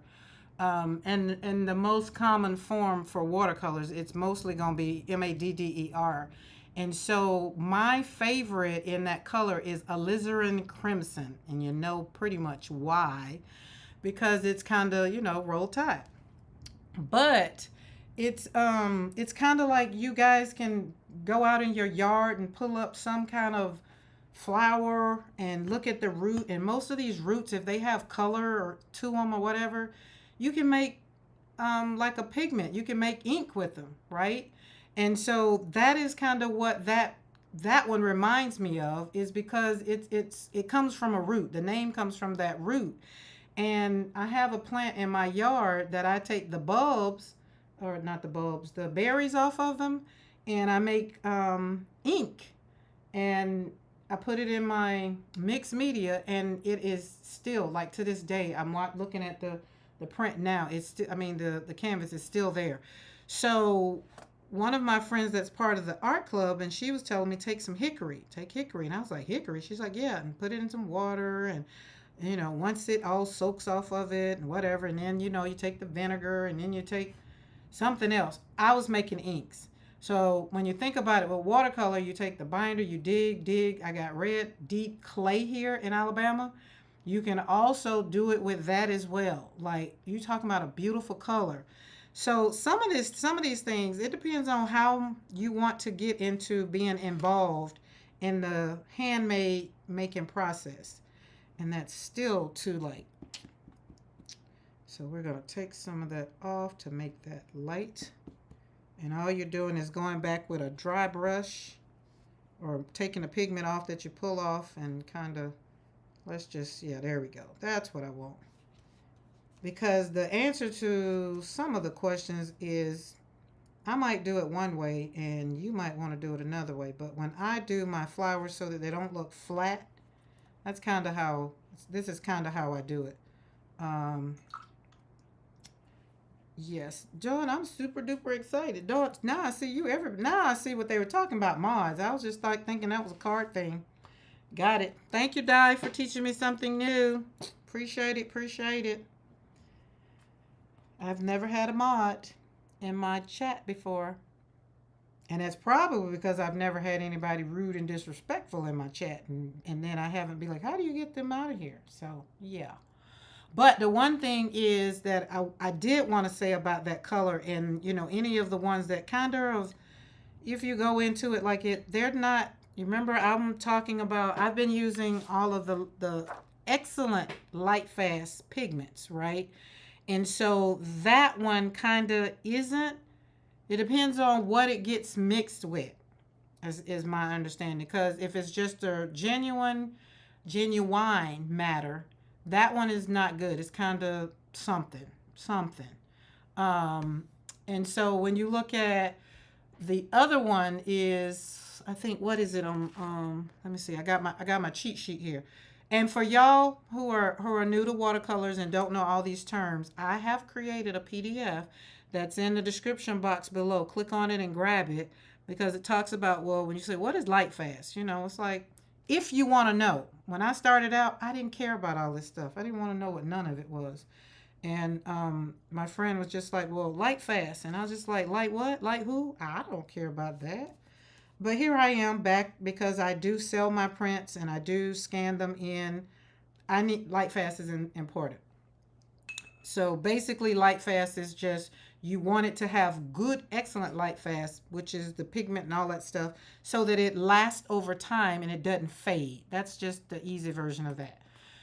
And the most common form for watercolors, it's mostly going to be madder. And so my favorite in that color is alizarin crimson. And you know pretty much why. Because it's kind of, roll tide. But it's kind of like you guys can go out in your yard and pull up some kind of flower and look at the root. And most of these roots, if they have color to them or whatever, you can make like a pigment. You can make ink with them, right? And so that is kind of what that one reminds me of, is because it comes from a root. The name comes from that root. And I have a plant in my yard that I take the bulbs, or not the bulbs, the berries off of them, and I make ink. And I put it in my mixed media, and it is still, like to this day, I'm looking at the print now. It's still, the canvas is still there. So one of my friends that's part of the art club, and she was telling me, take hickory. And I was like, hickory? She's like, yeah, and put it in some water, and once it all soaks off of it and whatever, and then, you take the vinegar and then you take something else. I was making inks. So when you think about it, with watercolor, you take the binder, you dig. I got red deep clay here in Alabama. You can also do it with that as well. Like, you talking about a beautiful color. So some of these things, it depends on how you want to get into being involved in the handmade making process. And that's still too light. So we're going to take some of that off to make that light. And all you're doing is going back with a dry brush or taking the pigment off that you pull off and kind of, there we go. That's what I want. because the answer to some of the questions is I might do it one way and you might want to do it another way. But when I do my flowers so that they don't look flat, that's kind of how, this is kind of how I do it. Um, yes, John, I'm super duper excited. Dawn, now I see you now I see what they were talking about, mods. I was just like thinking that was a card thing. Got it. Thank you, Di, for teaching me something new. Appreciate it, appreciate it. I've never had a mod in my chat before. And that's probably because I've never had anybody rude and disrespectful in my chat. And then I haven't been like, how do you get them out of here? So, yeah. But the one thing is that I did want to say about that color, and, you know, any of the ones that kind of, if you go into it like it, they're not, you remember I'm talking about, I've been using all of the excellent light fast pigments, right? And so that one kind of isn't. It depends on what it gets mixed with, is my understanding. Because if it's just a genuine matter, that one is not good. It's kind of something. Um, and so when you look at the other one is, I think, what is it on? Let me see. I got my cheat sheet here. And for y'all who are new to watercolors and don't know all these terms, I have created a PDF that's in the description box below. Click on it and grab it, because it talks about, well, when you say, what is light fast? You know, it's like, if you want to know. When I started out, I didn't care about all this stuff. I didn't want to know what none of it was. And my friend was just like, well, light fast. And I was just like, light what? Light who? I don't care about that. But here I am back, because I do sell my prints and I do scan them in. I need, light fast is important. So basically, light fast is just, you want it to have good, excellent light fast, which is the pigment and all that stuff, so that it lasts over time and it doesn't fade. That's just the easy version of that.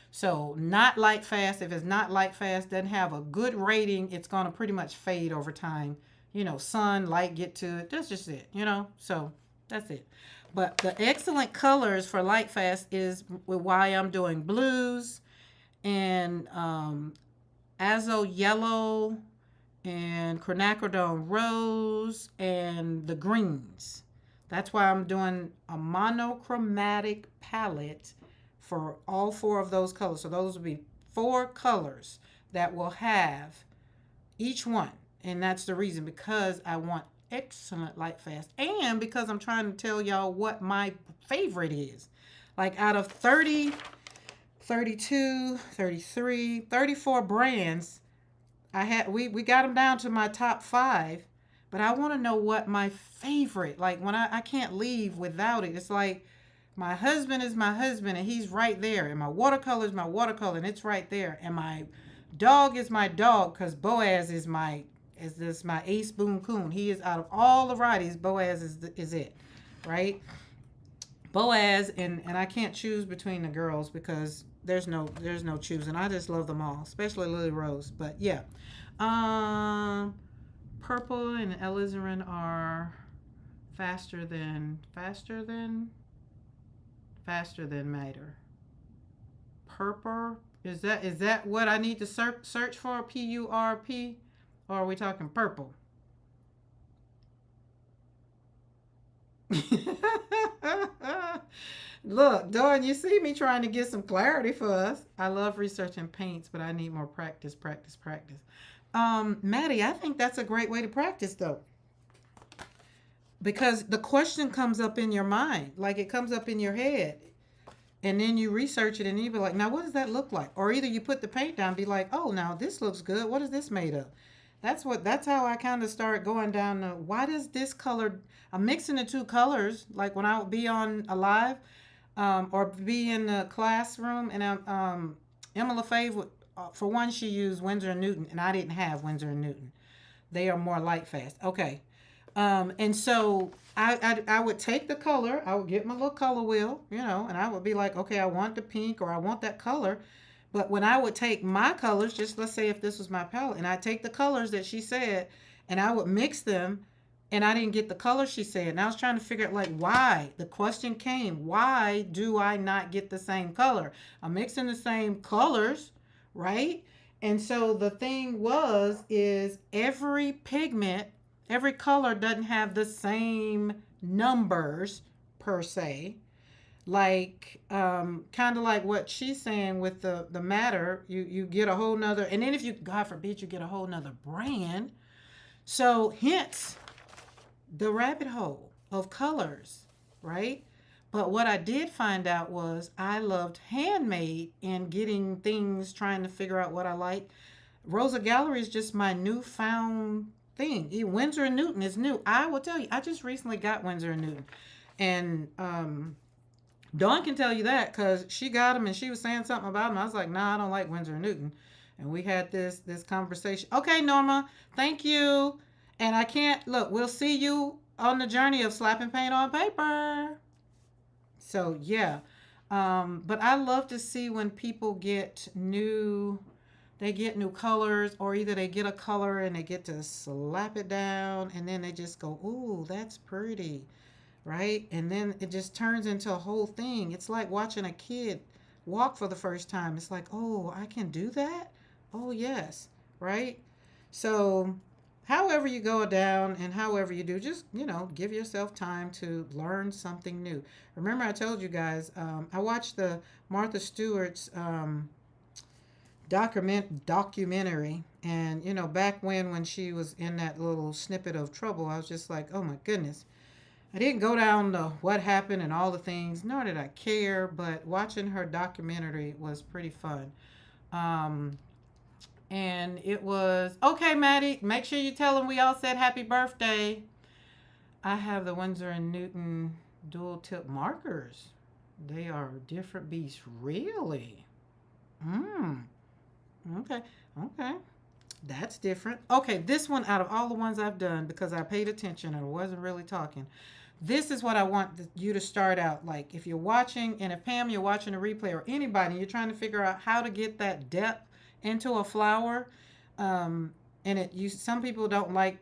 So not light fast. If it's not light fast, doesn't have a good rating, it's going to pretty much fade over time. You know, sun, light get to it. That's just it, you know. So that's it. But the excellent colors for light fast is why I'm doing blues and azo yellow and quinacridone rose and the greens. That's why I'm doing a monochromatic palette for all four of those colors. So those will be 4 colors that will have each one. And that's the reason, because I want excellent light fast, and because I'm trying to tell y'all what my favorite is. Like, out of 30, 32, 33, 34 brands, we got them down to my top 5, but I want to know what my favorite, like, when I can't leave without it. It's like, my husband is my husband and he's right there, and my watercolor is my watercolor and it's right there, and my dog is my dog, because Boaz is my ace boon coon. He is, out of all the varieties, Boaz is it, right? Boaz, and I can't choose between the girls, because there's no choosing. I just love them all, especially Lily Rose. But yeah, purple and alizarin are faster than madder. Purple, is that what I need to search for? PURP, or are we talking purple? Look, Dawn, you see me trying to get some clarity for us. I love researching paints, but I need more practice. Maddie, I think that's a great way to practice, though. Because the question comes up in your mind, like it comes up in your head. And then you research it and you be like, now what does that look like? Or either you put the paint down and be like, oh, now this looks good. What is this made of? That's how I kind of start going down the, why does this color, I'm mixing the 2 colors, like when I would be on a live, or be in the classroom, and Emma LaFave would, for one, she used Winsor & Newton, and I didn't have Winsor & Newton. They are more light fast. Okay. And so I would take the color, I would get my little color wheel, you know, and I would be like, okay, I want the pink, or I want that color. But when I would take my colors, just let's say if this was my palette, and I take the colors that she said, and I would mix them, and I didn't get the color she said. And I was trying to figure out, like, why. The question came, why do I not get the same color? I'm mixing the same colors, right? And so the thing is every pigment, every color doesn't have the same numbers per se. Like kind of like what she's saying with the matter, you get a whole nother, and then if you, God forbid, you get a whole nother brand. So hence the rabbit hole of colors, right? But what I did find out was I loved handmade and getting things, trying to figure out what I like. Rosa Gallery is just my newfound thing. Winsor and Newton is new. I will tell you, I just recently got Winsor and Newton, and Dawn can tell you that because she got them and she was saying something about them. I was like, nah, I don't like Winsor and Newton, and we had this conversation. Okay, Norma, thank you. And I can't look. We'll see you on the journey of slapping paint on paper. So yeah, but I love to see when people get new, they get new colors, or either they get a color and they get to slap it down, and then they just go, "Ooh, that's pretty," right? And then it just turns into a whole thing. It's like watching a kid walk for the first time. It's like, "Oh, I can do that." Oh yes, right? So however you go down and however you do, just give yourself time to learn something new. Remember I told you guys, I watched the Martha Stewart's documentary, and back when she was in that little snippet of trouble, I was just like, oh my goodness. I didn't go down the what happened and all the things, nor did I care, but watching her documentary was pretty fun. um, and it was okay, Maddie. Make sure you tell them we all said happy birthday. I have the Winsor and Newton dual tip markers. They are different beasts, really. Mm. Okay. Okay. That's different. Okay, this one out of all the ones I've done, because I paid attention and I wasn't really talking. This is what I want you to start out like. If you're watching, and if Pam, you're watching a replay, or anybody, and you're trying to figure out how to get that depth into a flower, and some people don't like.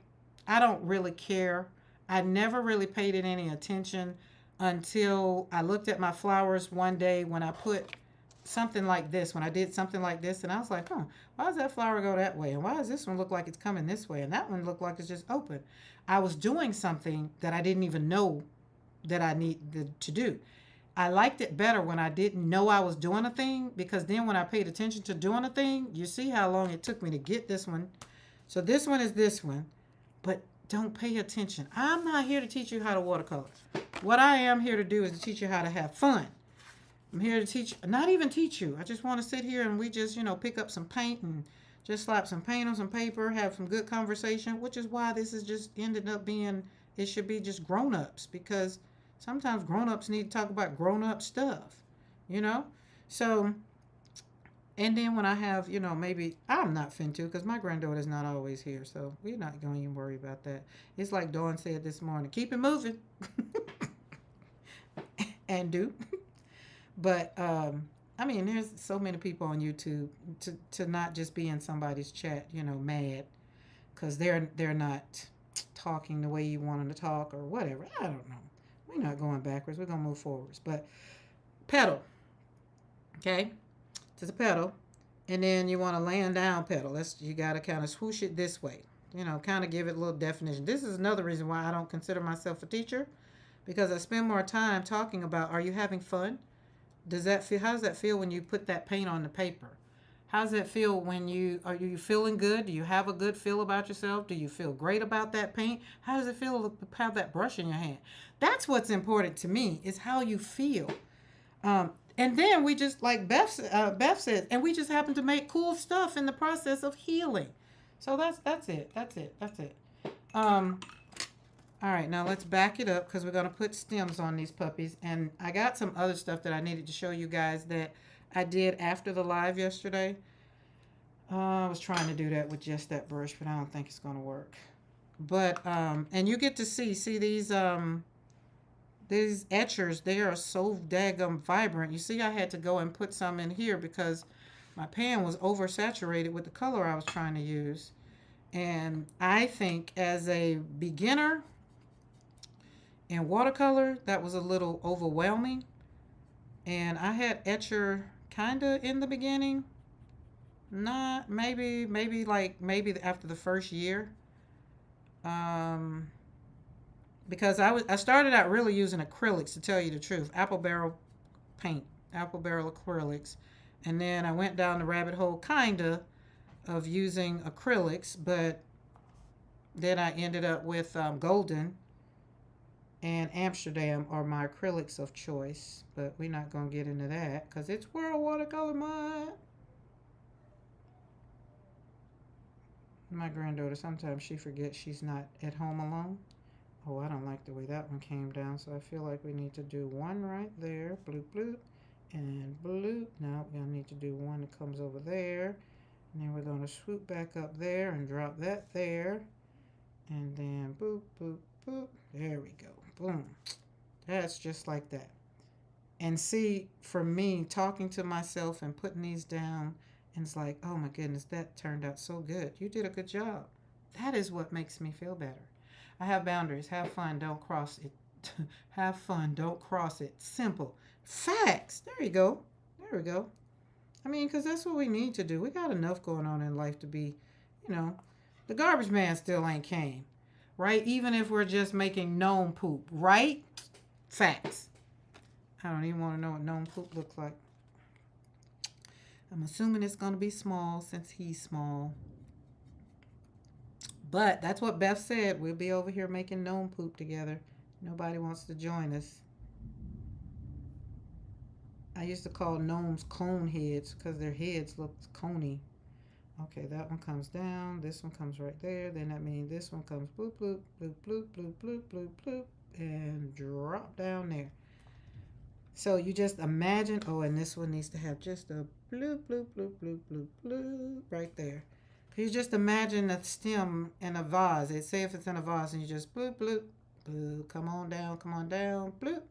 I don't really care. I never really paid it any attention until I looked at my flowers one day when I put something like this, when I did something like this, and I was like, huh, why does that flower go that way? And why does this one look like it's coming this way? And that one look like it's just open. I was doing something that I didn't even know that I needed to do. I liked it better when I didn't know I was doing a thing, because then when I paid attention to doing a thing, you see how long it took me to get this one. So this one is this one, but don't pay attention. I'm not here to teach you how to watercolor. What I am here to do is to teach you how to have fun. I'm here to teach, not even teach you. I just want to sit here and we just, pick up some paint and just slap some paint on some paper, have some good conversation, which is why this is just ended up being, it should be just grown-ups, because sometimes grown-ups need to talk about grown-up stuff, you know? So, and then when I have, maybe I'm not fin to, because my granddaughter's not always here, so we're not going to even worry about that. It's like Dawn said this morning, keep it moving. And do. But I mean, there's so many people on YouTube to not just be in somebody's chat, mad because they're not talking the way you want them to talk or whatever. I don't know. We're not going backwards. We're gonna move forwards. But pedal, okay, to the pedal, and then you want to land down pedal. You got to kind of swoosh it this way. Kind of give it a little definition. This is another reason why I don't consider myself a teacher, because I spend more time talking about, are you having fun? How does that feel when you put that paint on the paper? How does that feel are you feeling good? Do you have a good feel about yourself? Do you feel great about that paint? How does it feel to have that brush in your hand? That's what's important to me, is how you feel. And then we just, like Beth says, and we just happen to make cool stuff in the process of healing. So that's it. All right, now let's back it up, because we're going to put stems on these puppies. And I got some other stuff that I needed to show you guys that I did after the live yesterday. I was trying to do that with just that brush, but I don't think it's going to work. But, and you get to see these etchers, they are so daggum vibrant. You see, I had to go and put some in here because my pan was oversaturated with the color I was trying to use. And I think as a beginner in watercolor, that was a little overwhelming. And I had etcher kind of in the beginning, Not maybe after the first year. Um, because I started out really using acrylics, to tell you the truth, paint, apple barrel acrylics, and then I went down the rabbit hole kinda of using acrylics, but then I ended up with golden and Amsterdam are my acrylics of choice, but we're not gonna get into that because it's World Watercolor Month. My granddaughter, sometimes she forgets she's not at home alone. Oh, I don't like the way that one came down, so I feel like we need to do one right there. Bloop, bloop, and bloop. Now we'll need to do one that comes over there. And then we're going to swoop back up there and drop that there. And then boop, boop, boop. There we go. Boom. That's just like that. And see, for me, talking to myself and putting these down, and it's like, oh my goodness, that turned out so good. You did a good job. That is what makes me feel better. I have boundaries. Have fun. Don't cross it. Have fun. Don't cross it. Simple. Facts. There you go. There we go. I mean, because that's what we need to do. We got enough going on in life to be, the garbage man still ain't came. Right? Even if we're just making gnome poop. Right? Facts. I don't even want to know what gnome poop looks like. I'm assuming it's going to be small since he's small. But that's what Beth said. We'll be over here making gnome poop together. Nobody wants to join us. I used to call gnomes cone heads because their heads looked coney. Okay, that one comes down. This one comes right there. Then that means this one comes bloop, bloop, bloop, bloop, bloop, bloop, bloop, bloop, and drop down there. So you just imagine, oh, and this one needs to have just a bloop, bloop, bloop, bloop, bloop, bloop right there. You just imagine a stem in a vase. They say if it's in a vase and you just bloop, bloop, bloop, come on down, bloop,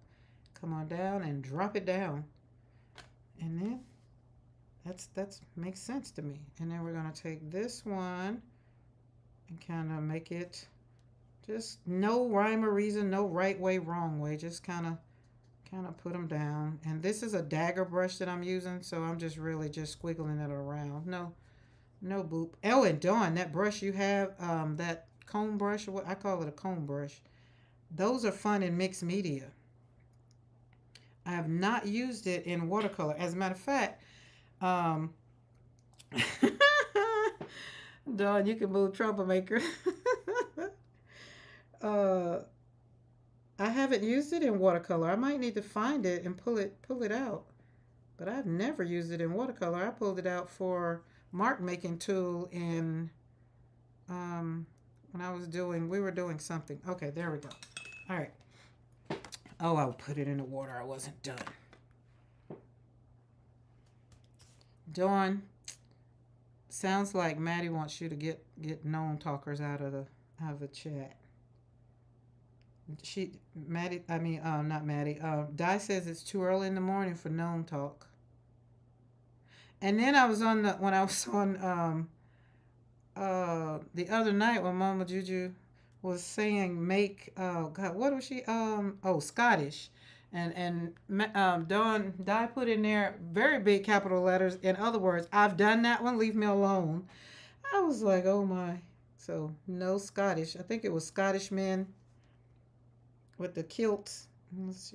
come on down and drop it down. And then that's makes sense to me. And then we're going to take this one and kind of make it just no rhyme or reason, no right way, wrong way. Just kind of put them down. And this is a dagger brush that I'm using, so I'm just really just squiggling it around. No boop. Oh, and Dawn, that brush you have, that comb brush, or what I call it a comb brush, those are fun in mixed media. I have not used it in watercolor. As a matter of fact, Dawn, you can move troublemaker. I haven't used it in watercolor. I might need to find it and pull it out. But I've never used it in watercolor. I pulled it out for mark making tool in when we were doing something. Okay, there we go. All right. Oh, I'll put it in the water. I wasn't done. Dawn, sounds like Maddie wants you to get gnome talkers out of the chat. Not Maddie. Di says it's too early in the morning for gnome talk. And then I was when I was on the other night when Mama Juju was saying make God, what was she Scottish, and Dawn Di put in there very big capital letters. In other words, I've done that one. Leave me alone. I was like, oh my. So no Scottish. I think it was Scottish men with the kilts.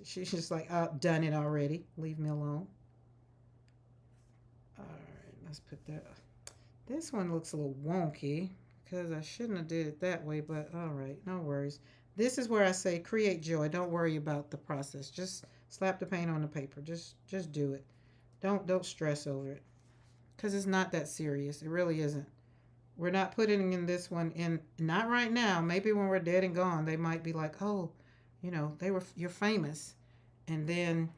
She's just like, I've done it already. Leave me alone. All right, let's put that. This one looks a little wonky because I shouldn't have did it that way, but all right, no worries. This is where I say create joy. Don't worry about the process. Just slap the paint on the paper. Just do it. Don't stress over it because it's not that serious. It really isn't. We're not putting in this one in, not right now. Maybe when we're dead and gone, they might be like, oh, you're famous, and then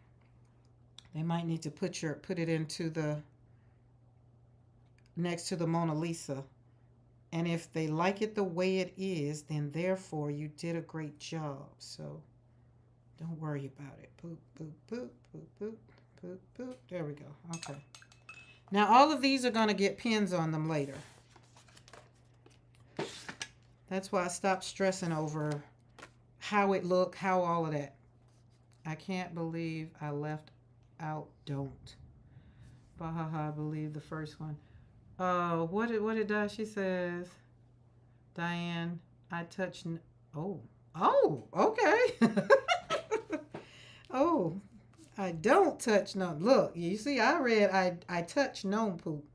they might need to put it into the next to the Mona Lisa. And if they like it the way it is, then therefore you did a great job. So don't worry about it. Boop, boop, boop, boop, boop, boop, boop. There we go. Okay. Now all of these are going to get pins on them later. That's why I stopped stressing over how it looked, how all of that. I can't believe I left out don't. Bahaha, I believe the first one. What did she says, Diane, I touch, oh, oh, okay. Oh, I don't touch no, look, you see, I read, I touch gnome poop.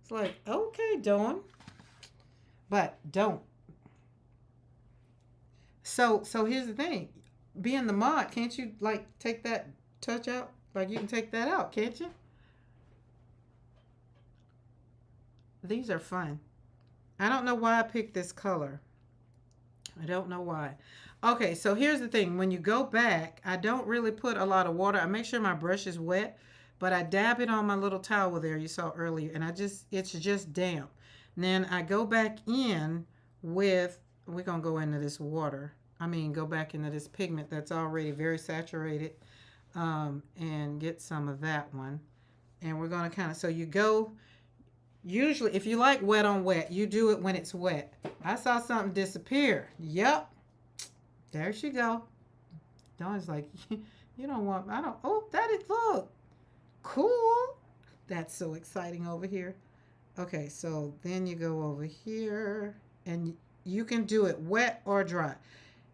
It's like, okay, Dawn, but don't. So here's the thing. Being the mod, can't you like take that touch out? Like you can take that out, can't you? These are fun. I don't know why I picked this color. I don't know why. Okay, so here's the thing. When you go back, I don't really put a lot of water. I make sure my brush is wet, but I dab it on my little towel there you saw earlier, and it's just damp. And then I go back in with, we're going to go into this water. I mean, go back into this pigment that's already very saturated, and get some of that one. And we're going to kind of, so you go, usually, if you like wet on wet, you do it when it's wet. I saw something disappear. Yep. There she go. Dawn's like, you don't want, I don't, oh, that is, look. Cool. That's so exciting over here. Okay, so then you go over here, and you can do it wet or dry.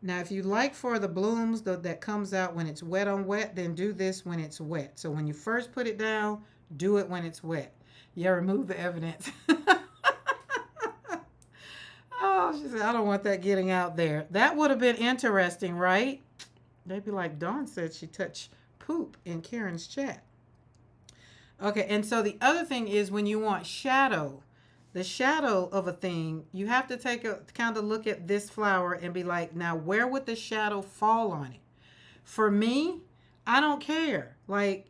Now, if you like for the blooms that comes out when it's wet on wet, then do this when it's wet. So when you first put it down, do it when it's wet. Yeah, remove the evidence. Oh, she said, I don't want that getting out there. That would have been interesting, right? They'd be like, Dawn said she touched poop in Karen's chat. Okay, and so the other thing is when you want shadow, the shadow of a thing, you have to take a kind of look at this flower and be like, now where would the shadow fall on it? For me, I don't care. Like,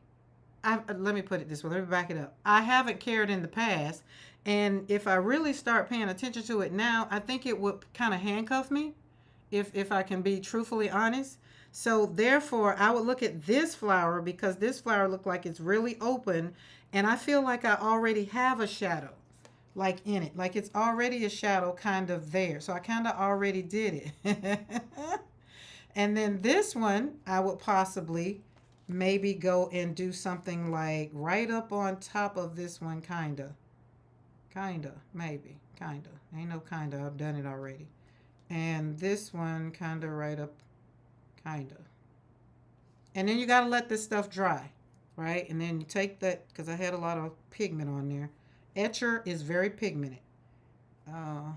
let me put it this way. Let me back it up. I haven't cared in the past. And if I really start paying attention to it now, I think it would kind of handcuff me, if I can be truthfully honest. So therefore, I would look at this flower because this flower looked like it's really open. And I feel like I already have a shadow like in it. Like it's already a shadow kind of there. So I kind of already did it. And then this one, I would possibly maybe go and do something like right up on top of this one, kinda, maybe, kinda. Ain't no kinda, I've done it already. And this one kinda right up, kinda. And then you gotta let this stuff dry, right? And then you take that, because I had a lot of pigment on there. Etcher is very pigmented. And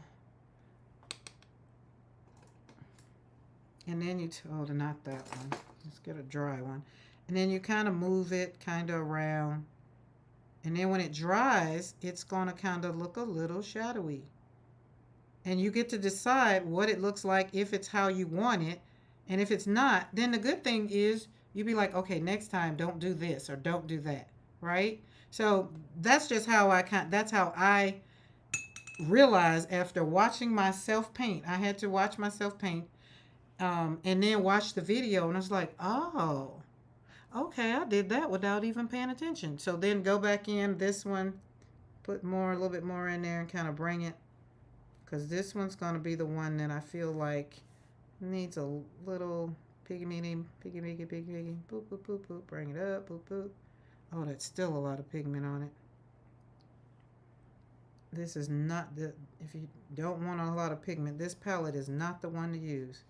then you, oh, not that one. Let's get a dry one. And then you kind of move it kind of around. And then when it dries, it's going to kind of look a little shadowy. And you get to decide what it looks like if it's how you want it. And if it's not, then the good thing is you be like, okay, next time don't do this or don't do that, right? So that's just how that's how I realized after watching myself paint. I had to watch myself paint, and then watch the video, and I was like, oh, okay, I did that without even paying attention. So then go back in this one, put more, a little bit more in there and kind of bring it, because this one's going to be the one that I feel like needs a little piggy, boop, boop, boop, boop, bring it up, boop, boop. Oh, that's still a lot of pigment on it. This is not the, if you don't want a lot of pigment, this palette is not the one to use.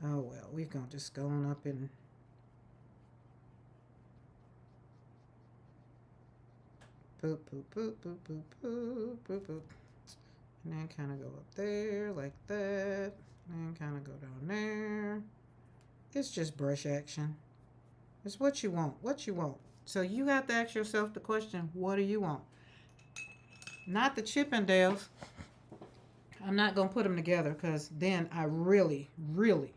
Oh, well, we're going to just go on up and boop, boop, boop, boop, boop, boop, boop, boop. And then kind of go up there like that. And kind of go down there. It's just brush action. It's what you want, what you want. So you have to ask yourself the question, what do you want? Not the Chippendales. I'm not going to put them together because then I really, really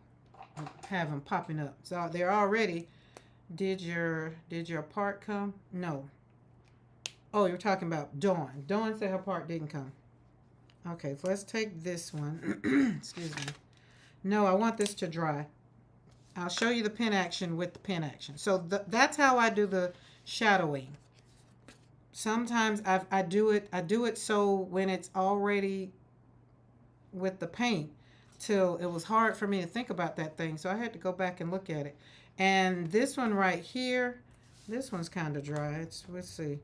have them popping up. So they're already, did your part come? No. Oh, you're talking about Dawn. Dawn said her part didn't come. Okay, so let's take this one. Excuse me. No, I want this to dry. I'll show you the pen action with the pen action. So that's how I do the shadowing. Sometimes I do it so when it's already with the paint, till it was hard for me to think about that thing. So I had to go back and look at it. And this one right here, this one's kind of dry. Let's see.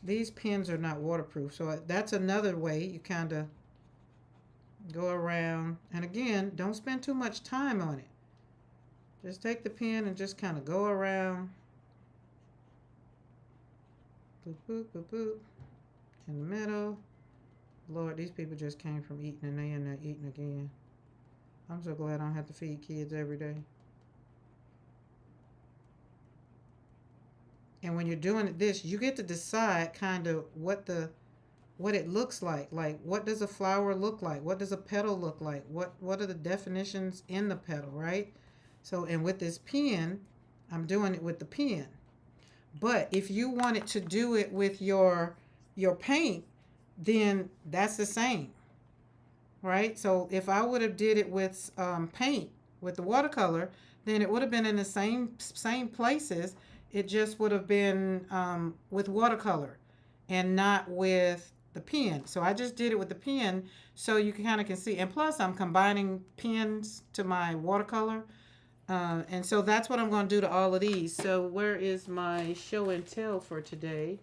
these pens are not waterproof. So that's another way you kind of go around. And again, don't spend too much time on it. Just take the pen and just kind of go around. Boop, boop, boop, boop. In the middle. Lord, these people just came from eating and they end up eating again. I'm so glad I don't have to feed kids every day. And when you're doing this, you get to decide kind of what it looks like. Like, what does a flower look like? What does a petal look like? What are the definitions in the petal, right? So, and with this pen, I'm doing it with the pen. But if you wanted to do it with your paint, then that's the same, right? So if I would have did it with paint, with the watercolor, then it would have been in the same places. It just would have been with watercolor and not with the pen. So I just did it with the pen so you kind of can see. And plus I'm combining pens to my watercolor. And so that's what I'm going to do to all of these. So where is my show and tell for today?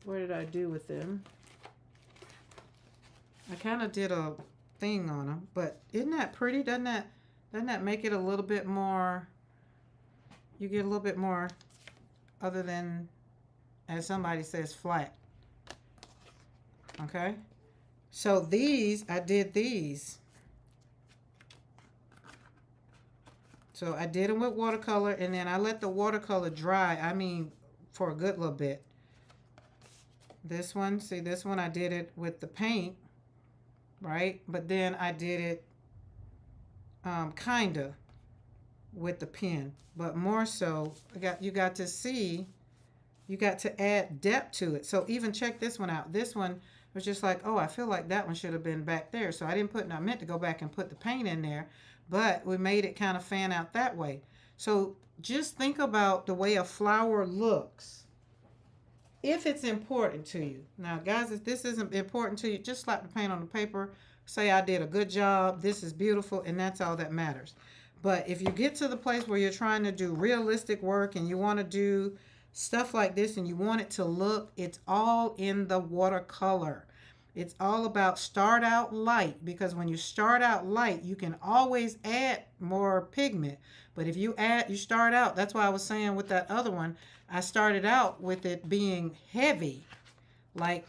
Where did I do with them? I kind of did a thing on them, but isn't that pretty? Doesn't that make it a little bit more, you get a little bit more other than, as somebody says, flat. Okay? So these, I did these. So I did them with watercolor, and then I let the watercolor dry, I mean, for a good little bit. This one, see this one, I did it with the paint, right? But then I did it kind of with the pen, but more so, you got to see, you got to add depth to it. So even check this one out. This one was just like, oh, I feel like that one should have been back there. So I didn't put, I meant to go back and put the paint in there, but we made it kind of fan out that way. So just think about the way a flower looks, if it's important to you. Now, guys, if this isn't important to you, just slap the paint on the paper, say I did a good job, this is beautiful, and that's all that matters. But if you get to the place where you're trying to do realistic work and you want to do stuff like this and you want it to look, it's all in the watercolor. It's all about start out light, because when you start out light, you can always add more pigment. But if you start out, that's why I was saying with that other one, I started out with it being heavy, like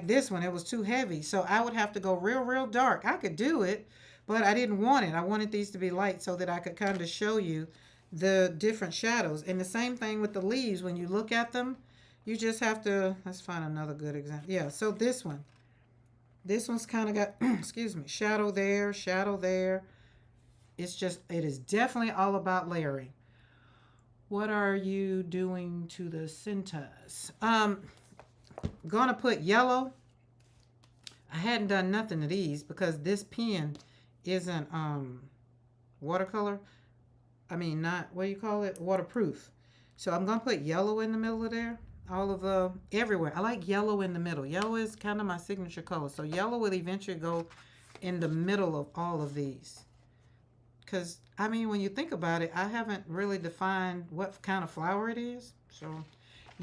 this one, it was too heavy. So I would have to go real dark. I could do it, but I didn't want it. I wanted these to be light so that I could kind of show you the different shadows. And the same thing with the leaves. When you look at them, you just have to, let's find another good example. Yeah, so this one's kind of got, excuse me, shadow there, shadow there. It's just, it is definitely all about layering. What are you doing to the centers? Gonna put yellow. I hadn't done nothing to these because this pen isn't watercolor. I mean, not, what do you call it? Waterproof. So I'm gonna put yellow in the middle of there. All of the, everywhere. I like yellow in the middle. Yellow is kind of my signature color. So yellow will eventually go in the middle of all of these. Because, I mean, when you think about it, I haven't really defined what kind of flower it is. So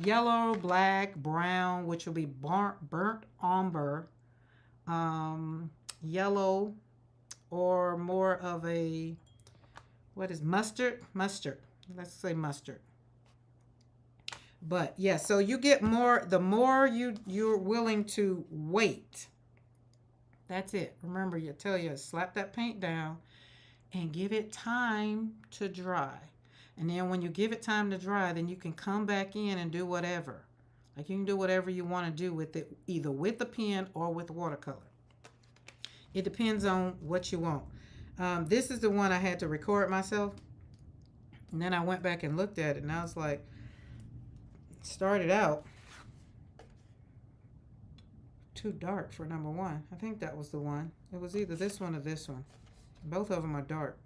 yellow, black, brown, which will be burnt umber, yellow, or more of a, what is mustard? Mustard. Let's say mustard. But yeah, so you get more, the more you're willing to wait. That's it. Remember, you tell you, slap that paint down and give it time to dry. And then when you give it time to dry, then you can come back in and do whatever. Like you can do whatever you want to do with it, either with the pen or with watercolor. It depends on what you want. This is the one I had to record myself. And then I went back and looked at it and I was like, started out too dark for number one. I think that was the one. It was either this one or this one. Both of them are dark,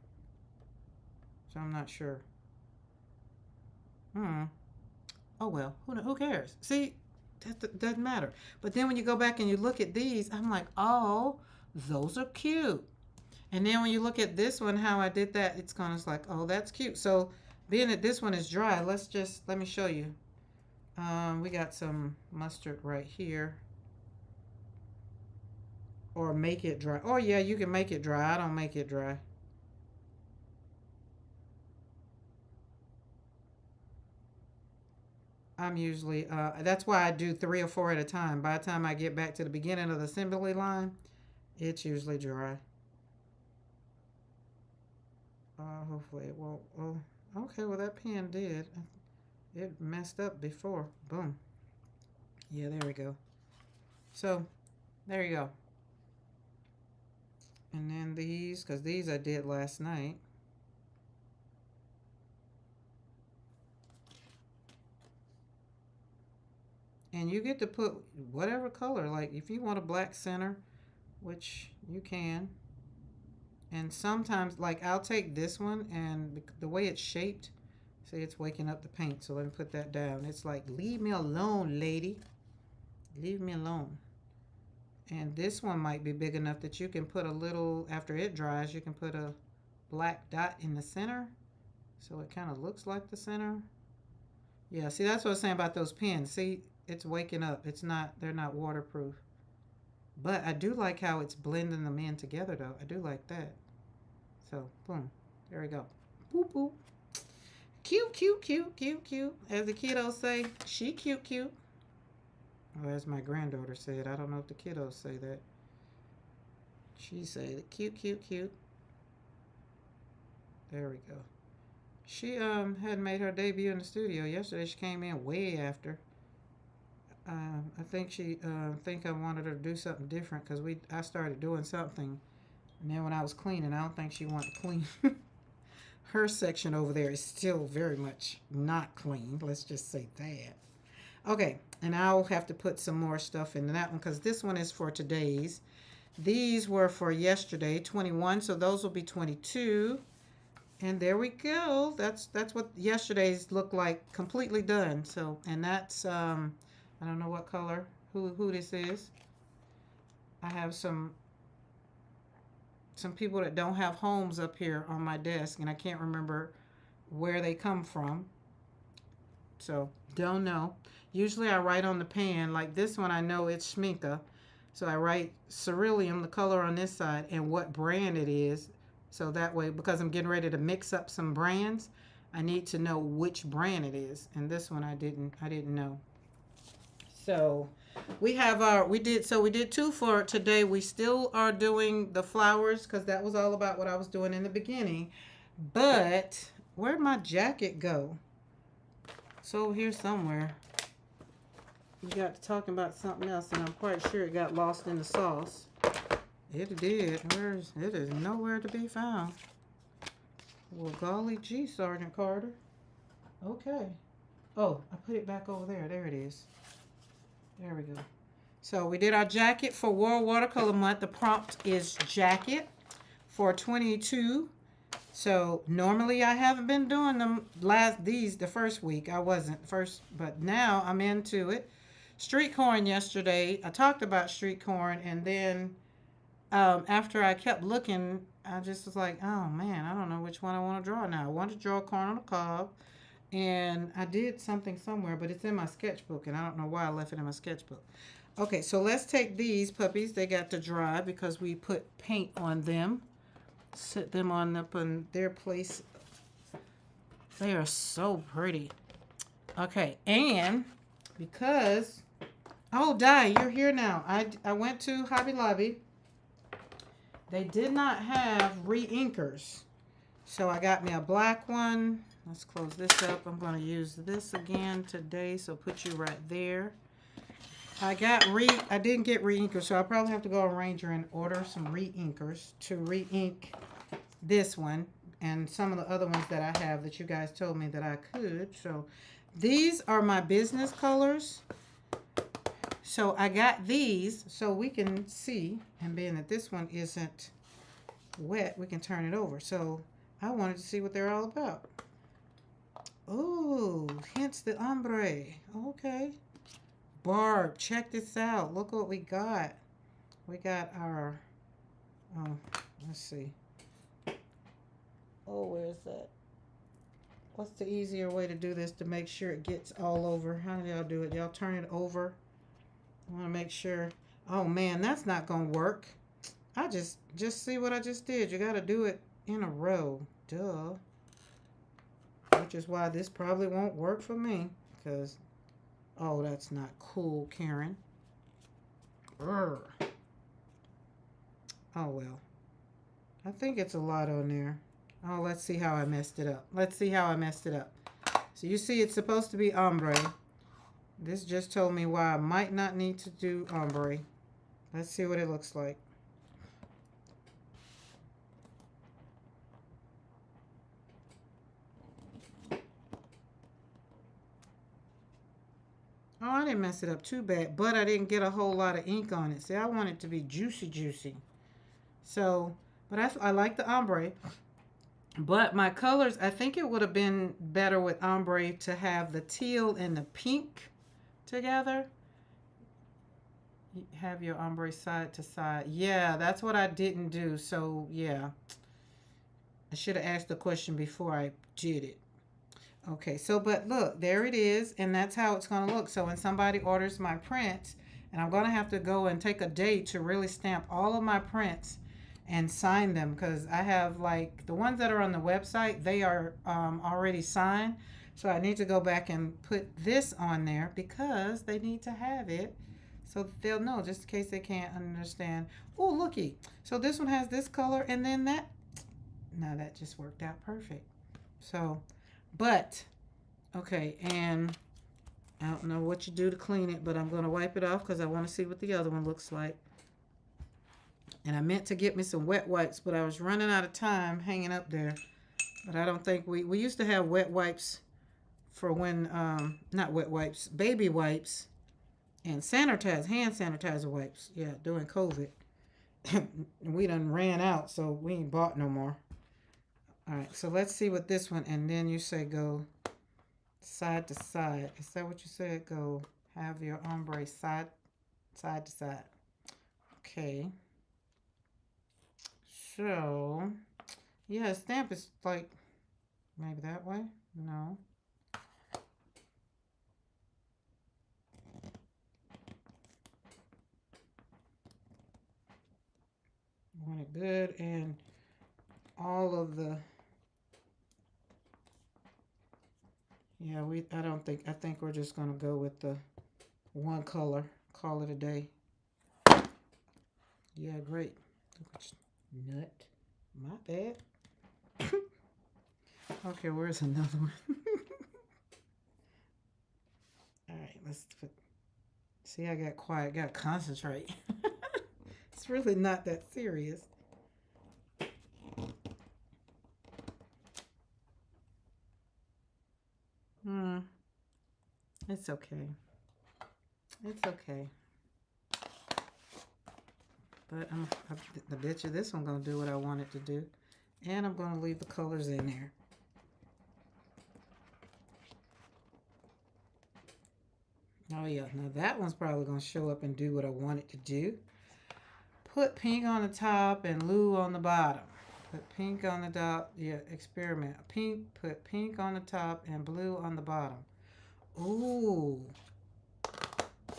so I'm not sure. Oh well, who cares? See, that doesn't matter. But then when you go back and you look at these, I'm like, oh, those are cute. And then when you look at this one, how I did that, it's kind of like, oh, that's cute. So being that this one is dry, let me show you. We got some mustard right here. Or make it dry. Oh yeah, you can make it dry. I don't make it dry. I'm usually, that's why I do 3 or 4 at a time. By the time I get back to the beginning of the assembly line, it's usually dry. Hopefully it won't. Oh, okay, well that pen did. It messed up before. Boom. Yeah, there we go. So, there you go. And then these, because these I did last night. And you get to put whatever color, like if you want a black center, which you can. And sometimes, like I'll take this one and the way it's shaped, see it's waking up the paint. So let me put that down. It's like, leave me alone, lady. Leave me alone. And this one might be big enough that you can put a little, after it dries, you can put a black dot in the center. So it kind of looks like the center. Yeah, see, that's what I was saying about those pens. See, it's waking up. It's not, they're not waterproof. But I do like how it's blending them in together, though. I do like that. So, boom. There we go. Boop, boop. Cute, cute, cute, cute, cute. As the kiddos say, she cute, cute. Or as my granddaughter said, I don't know if the kiddos say that. She said, cute, cute, cute. There we go. She had made her debut in the studio yesterday. She came in way after. I think she think I wanted her to do something different because I started doing something, and then when I was cleaning, I don't think she wanted to clean. Her section over there is still very much not clean. Let's just say that. Okay, and I'll have to put some more stuff into that one because this one is for today's. These were for yesterday, 21, so those will be 22. And there we go. That's what yesterday's looked like, completely done. So, and that's I don't know what color, who this is. I have some people that don't have homes up here on my desk, and I can't remember where they come from. So, don't know. Usually I write on the pan, like this one I know it's Schminke. So I write cerulean, the color on this side, and what brand it is. So that way, because I'm getting ready to mix up some brands, I need to know which brand it is. And this one I didn't know. So we have we did 2 for today. We still are doing the flowers because that was all about what I was doing in the beginning. But where'd my jacket go? It's over here somewhere. We got to talking about something else, and I'm quite sure it got lost in the sauce. It did. It is nowhere to be found. Well, golly gee, Sergeant Carter. Okay. Oh, I put it back over there. There it is. There we go. So we did our jacket for World Watercolor Month. The prompt is jacket for 22. So normally I haven't been doing them the first week. I wasn't first, but now I'm into it. Street corn yesterday. I talked about street corn, and then after I kept looking, I just was like, oh man, I don't know which one I want to draw now. I want to draw corn on the cob, and I did something somewhere, but it's in my sketchbook, and I don't know why I left it in my sketchbook. Okay, so let's take these puppies. They got to dry because we put paint on them. Set them on up in their place. They are so pretty. Okay, and because, oh, Di, you're here now. I went to Hobby Lobby. They did not have re-inkers. So I got me a black one. Let's close this up. I'm going to use this again today, so put you right there. I didn't get re-inkers, so I'll probably have to go to Ranger and order some re-inkers to re-ink this one and some of the other ones that I have that you guys told me that I could. So these are my business colors. So I got these so we can see, and being that this one isn't wet, we can turn it over. So I wanted to see what they're all about. Oh, hence the ombre. Okay. Barb, check this out. Look what we got. We got our, let's see. Oh, where is that? What's the easier way to do this to make sure it gets all over? How do y'all do it? Y'all turn it over. I want to make sure. Oh man, that's not gonna work. I just see what I just did. You got to do it in a row. Duh. Which is why this probably won't work for me. Because, oh, that's not cool, Karen. Urgh. Oh well. I think it's a lot on there. Oh, let's see how I messed it up. Let's see how I messed it up. So you see it's supposed to be ombre. This just told me why I might not need to do ombre. Let's see what it looks like. Oh, I didn't mess it up too bad, but I didn't get a whole lot of ink on it. See, I want it to be juicy, juicy. So, but I like the ombre. But my colors, I think it would have been better with ombre to have the teal and the pink together. You have your ombre side to side. Yeah, that's what I didn't do. So, yeah. I should have asked the question before I did it. Okay, so but look, there it is, and that's how it's going to look. So when somebody orders my prints, and I'm going to have to go and take a day to really stamp all of my prints and sign them, because I have like the ones that are on the website, they are already signed. So I need to go back and put this on there because they need to have it so that they'll know, just in case they can't understand. Oh, looky. So this one has this color, and then that. Now that just worked out perfect. So, but, okay, and I don't know what you do to clean it, but I'm going to wipe it off because I want to see what the other one looks like. And I meant to get me some wet wipes, but I was running out of time hanging up there. But I don't think we used to have wet wipes for when, not wet wipes, baby wipes and hand sanitizer wipes. Yeah, during COVID. We done ran out, so we ain't bought no more. All right, so let's see what this one, and then you say go side to side. Is that what you said? Go have your ombre side to side. Okay. So, yeah, stamp is like, maybe that way? No. Want it good, and all of the, yeah, I think we're just going to go with the one color, call it a day. Yeah, great. Nut. My bad. Okay, where's another one? All right, let's put, see, I got quiet, got to concentrate. It's really not that serious. It's okay. It's okay. But I bet you this one going to do what I want it to do. And I'm going to leave the colors in there. Oh yeah, now that one's probably going to show up and do what I want it to do. Put pink on the top and blue on the bottom. Put pink on the top, yeah, experiment. Put pink on the top and blue on the bottom. Ooh.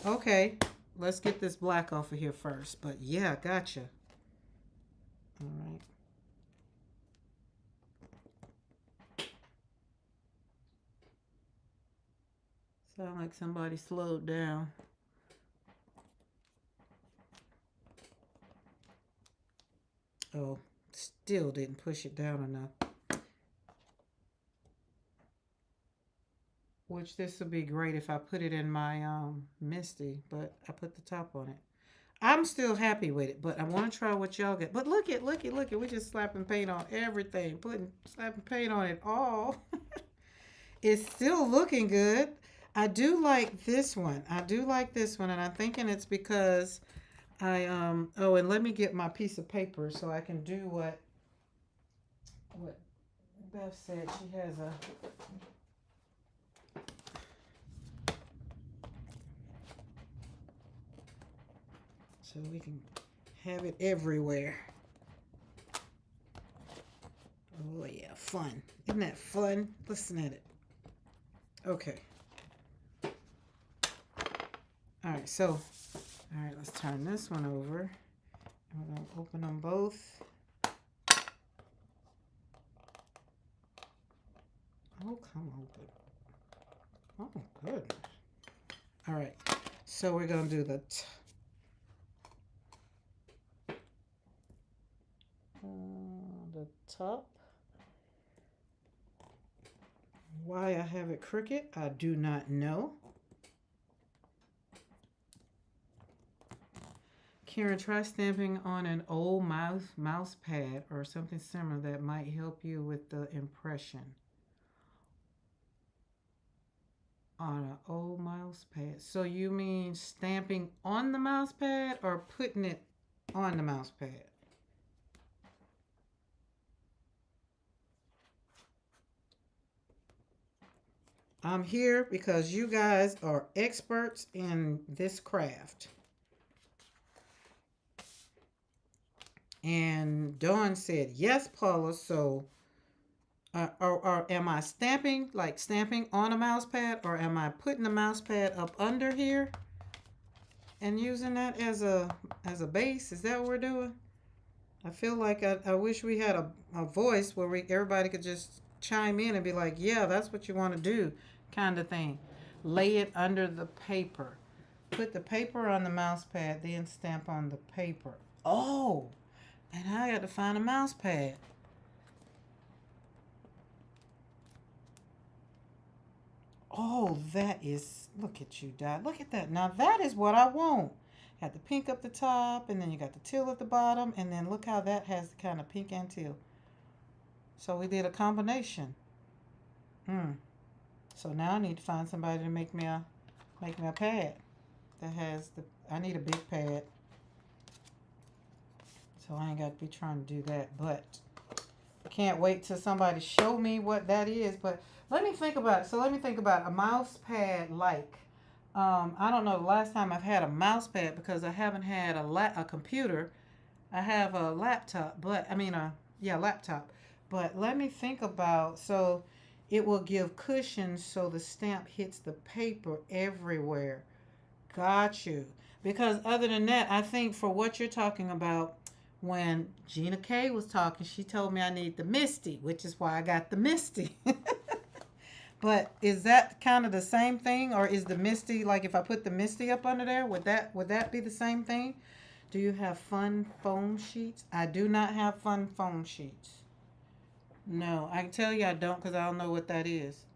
Okay, let's get this black off of here first. But yeah, gotcha. All right. Sound like somebody slowed down. Oh, still didn't push it down enough. Which this would be great if I put it in my Misty, but I put the top on it. I'm still happy with it, but I want to try what y'all get. But look at, we just slapping paint on everything, slapping paint on it all. It's still looking good. I do like this one. And I'm thinking it's because oh, and let me get my piece of paper so I can do what Beth said. She has a, so we can have it everywhere. Oh yeah, fun. Isn't that fun? Listen at it. Okay. All right, so, all right, let's turn this one over. And we're going to open them both. Oh, come open. Oh, goodness. All right, so we're going to do the top. Why I have it crooked, I do not know. Karen, try stamping on an old mouse pad or something similar that might help you with the impression. On an old mouse pad. So you mean stamping on the mouse pad or putting it on the mouse pad? I'm here because you guys are experts in this craft. And Dawn said, yes, Paula. So, or am I stamping, like stamping on a mouse pad, or am I putting the mouse pad up under here and using that as a base? Is that what we're doing? I feel like I wish we had a voice where everybody could just chime in and be like, yeah, that's what you want to do, kind of thing. Lay it under the paper. Put the paper on the mouse pad, then stamp on the paper. Oh, and I got to find a mouse pad. Oh, that is, look at you, Dot. Look at that. Now that is what I want. Got the pink up the top, and then you got the teal at the bottom, and then look how that has the kind of pink and teal. So we did a combination. So now I need to find somebody to make me a pad that has the. I need a big pad. So I ain't got to be trying to do that, but I can't wait till somebody show me what that is. But let me think about it. So let me think about a mouse pad like. I don't know the last time I've had a mouse pad because I haven't had a computer. I have a laptop, but laptop. But let me think about, so it will give cushions so the stamp hits the paper everywhere. Got you. Because other than that, I think for what you're talking about, when Gina K was talking, she told me I need the Misty, which is why I got the Misty. But is that kind of the same thing, or is the Misty, like if I put the Misty up under there, would that be the same thing? Do you have fun foam sheets? I do not have fun foam sheets. No, I can tell you I don't because I don't know what that is.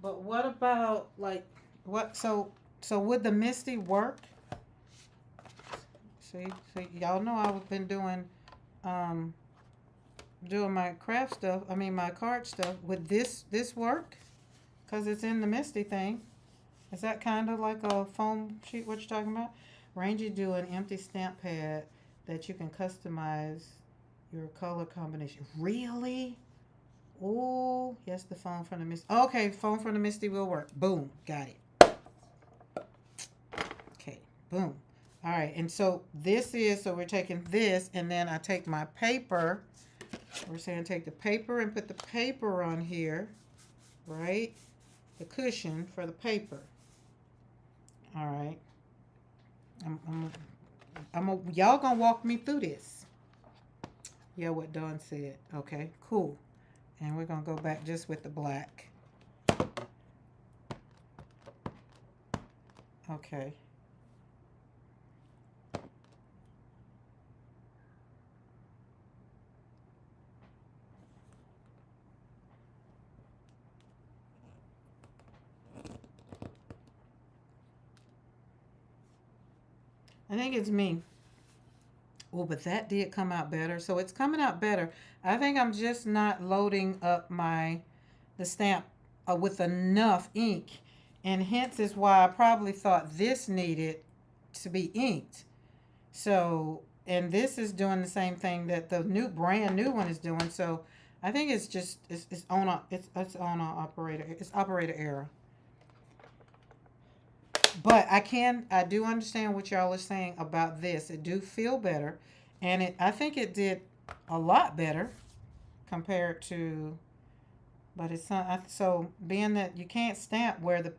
But what about like what? So would the Misty work? See, y'all know I've been doing my craft stuff. I mean my card stuff. Would this work? Because it's in the Misty thing. Is that kind of like a foam sheet? What you're talking about? Rangy do an empty stamp pad that you can customize your color combination. Really? Oh, yes, the foam from the Misty. Okay, foam from the Misty will work. Boom, got it. Okay, boom. All right, and so so we're taking this, and then I take my paper. We're saying take the paper and put the paper on here, right? The cushion for the paper. All right. Y'all gonna walk me through this. Yeah, what Dawn said. Okay, cool. And we're gonna go back just with the black. Okay. I think it's me. Oh, but that did come out better. So it's coming out better. I think I'm just not loading up the stamp with enough ink. And hence is why I probably thought this needed to be inked. So, and this is doing the same thing that the brand new one is doing. So I think it's just, it's on a operator error. But I do understand what y'all are saying about this. It do feel better, and I think it did a lot better compared to. But it's not so being that you can't stamp where the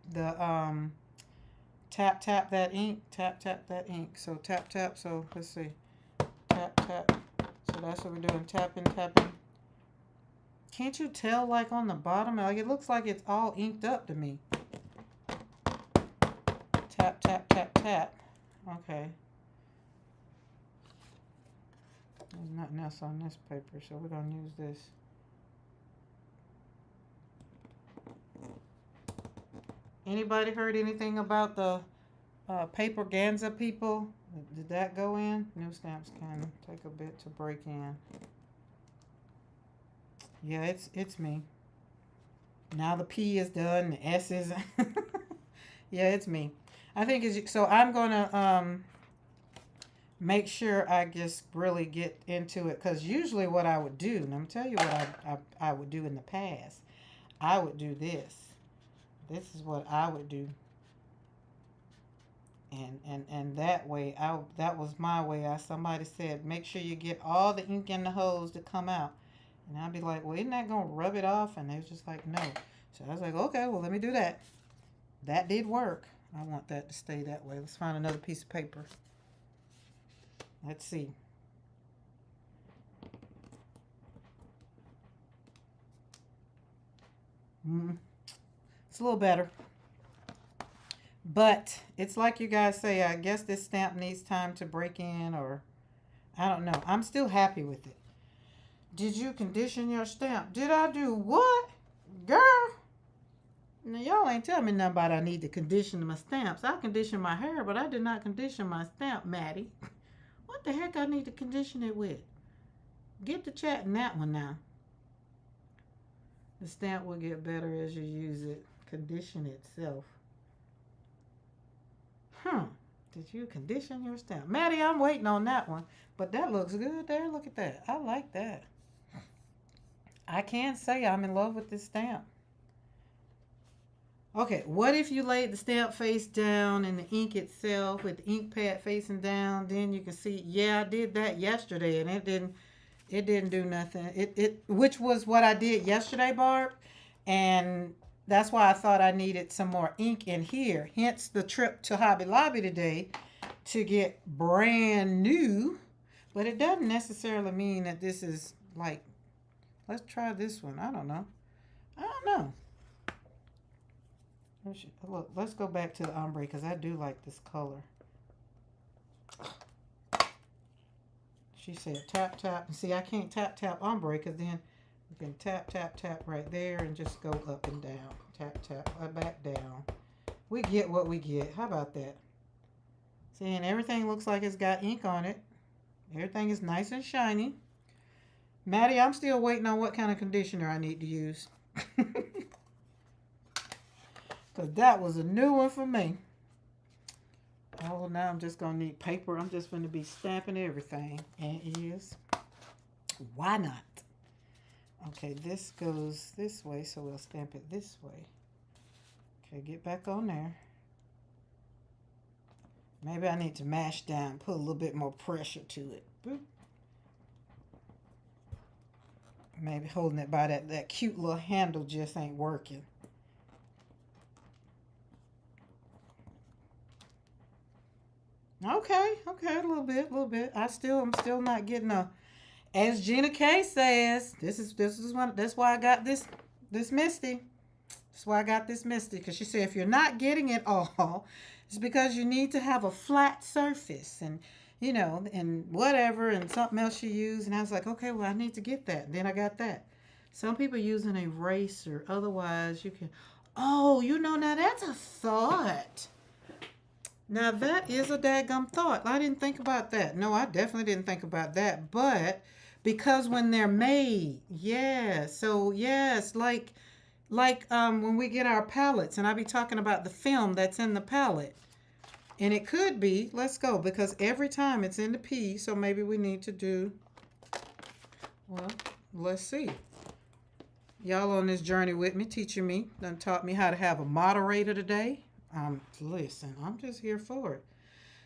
tap that ink, tap that ink. So tap. So let's see, tap. So that's what we're doing, tapping. Can't you tell like on the bottom? Like it looks like it's all inked up to me. Tap. Okay. There's nothing else on this paper, so we're gonna use this. Anybody heard anything about the paper Ganza people? Did that go in? New stamps can take a bit to break in. Yeah, it's me. Now the P is done, the S is. Yeah, it's me. I think it's so. I'm gonna make sure I just really get into it, because usually what I would do, and I'm tell you what I would do in the past. I would do this. This is what I would do. And that way, that was my way. Somebody said, make sure you get all the ink in the hose to come out. And I'd be like, well, isn't that going to rub it off? And they was just like, no. So I was like, okay, well, let me do that. That did work. I want that to stay that way. Let's find another piece of paper. Let's see. It's a little better. But it's like you guys say, I guess this stamp needs time to break in, or I don't know. I'm still happy with it. Did you condition your stamp? Did I do what? Girl. Now, y'all ain't telling me nothing about I need to condition my stamps. I condition my hair, but I did not condition my stamp, Maddie. What the heck I need to condition it with? Get to chatting that one now. The stamp will get better as you use it. Condition itself. Did you condition your stamp? Maddie, I'm waiting on that one. But that looks good there. Look at that. I like that. I can't say I'm in love with this stamp. Okay, what if you laid the stamp face down and the ink itself with the ink pad facing down? Then you can see, yeah, I did that yesterday and it didn't do nothing. Which was what I did yesterday, Barb. And that's why I thought I needed some more ink in here. Hence the trip to Hobby Lobby today to get brand new. But it doesn't necessarily mean that this is like, let's try this one. I don't know. Look, let's go back to the ombre because I do like this color. She said tap. And see, I can't tap ombre because then you can tap right there and just go up and down. Tap, back down. We get what we get. How about that? See, and everything looks like it's got ink on it. Everything is nice and shiny. Maddie, I'm still waiting on what kind of conditioner I need to use. Because that was a new one for me. Oh, now I'm just going to need paper. I'm just going to be stamping everything. And it is. Why not? Okay, this goes this way, so we'll stamp it this way. Okay, get back on there. Maybe I need to mash down, put a little bit more pressure to it. Boop. Maybe holding it by that cute little handle just ain't working. Okay, a little bit. I'm still not getting as Gina K says, this is one, that's why I got this Misty. That's why I got this Misty, because she said if you're not getting it all, it's because you need to have a flat surface and and whatever, and something else you use. And I was like, okay, well, I need to get that. Then I got that. Some people use an eraser. Otherwise, you can, now that's a thought. Now, that is a daggum thought. I didn't think about that. No, I definitely didn't think about that. But because when they're made, yeah. So, yes, like when we get our palettes, and I be talking about the film that's in the palette. And it could be, let's go, because every time it's in the P, so maybe we need to do, well, let's see. Y'all on this journey with me, teaching me, done taught me how to have a moderator today. Listen, I'm just here for it.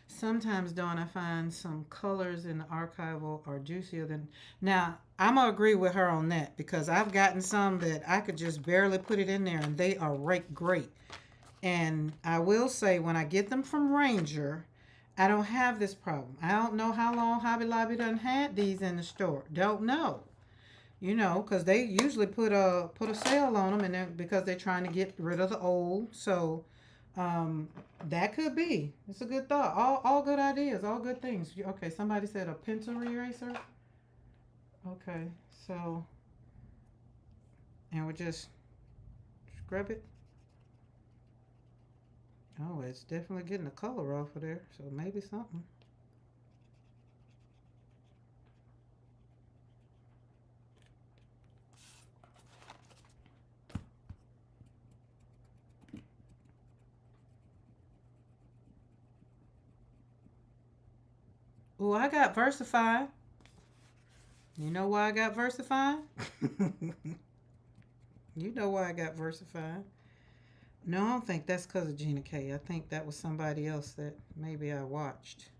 Sometimes, Dawn, I find some colors in the archival are juicier than. Now, I'm gonna agree with her on that because I've gotten some that I could just barely put it in there, and they are right great. And I will say, when I get them from Ranger, I don't have this problem. I don't know how long Hobby Lobby done had these in the store. Don't know. Because they usually put a sale on them, and then because they're trying to get rid of the old. So um, that could be. It's a good thought. All good ideas, all good things. Okay, somebody said a pencil eraser. Okay, so and we just scrub it. Oh, it's definitely getting the color off of there. So maybe something. Oh, I got Versified. You know why I got Versified? You know why I got Versified. No, I don't think that's because of Gina K. I think that was somebody else that maybe I watched.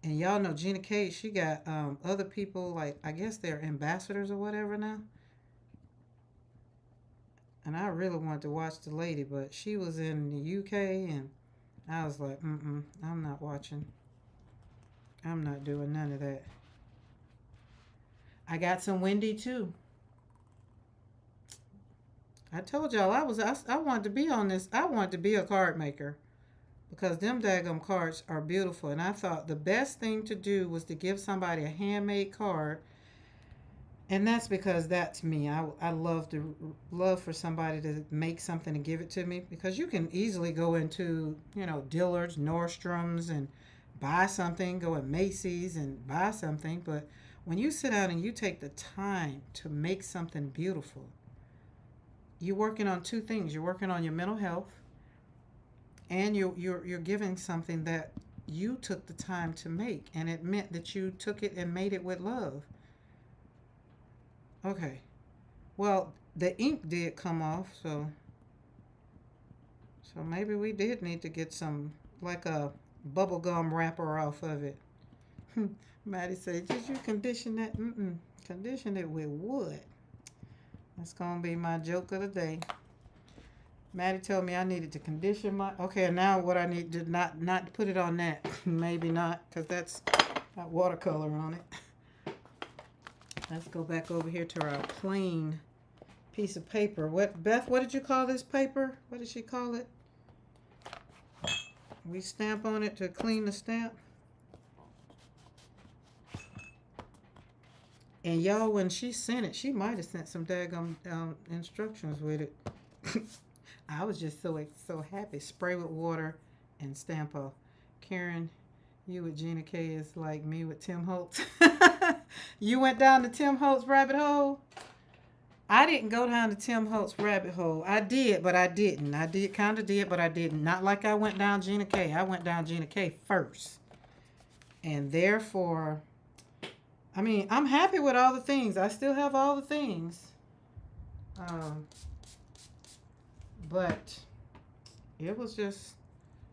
And y'all know Gina K, she got other people, like, I guess they're ambassadors or whatever now. And I really wanted to watch the lady, but she was in the UK, and I was like, I'm not watching. I'm not doing none of that. I got some Wendy too. I told y'all I wanted to be on this. I wanted to be a card maker because them daggum cards are beautiful. And I thought the best thing to do was to give somebody a handmade card. And that's because that's me. I love for somebody to make something and give it to me because you can easily go into, Dillard's, Nordstrom's and buy something, go at Macy's and buy something. But when you sit down and you take the time to make something beautiful, you're working on two things. You're working on your mental health, and you're giving something that you took the time to make, and it meant that you took it and made it with love. Okay. Well, the ink did come off, so maybe we did need to get some like a bubble gum wrapper off of it. Maddie said, "Did you condition that?" Condition it with wood. That's gonna be my joke of the day. Maddie told me I needed to condition my. Okay, now what I need to not put it on that. Maybe not, because that's got watercolor on it. Let's go back over here to our plain piece of paper. What, Beth? What did you call this paper? What did she call it? We stamp on it to clean the stamp. And y'all, when she sent it, she might have sent some daggum instructions with it. I was just so happy. Spray with water and stamp off. Karen, you with Gina K is like me with Tim Holtz. You went down the Tim Holtz rabbit hole? I didn't go down the Tim Holtz rabbit hole. I did, but I didn't. I did kind of did, but I didn't. Not like I went down Gina K. I went down Gina K first. And therefore, I mean, I'm happy with all the things. I still have all the things. But it was just,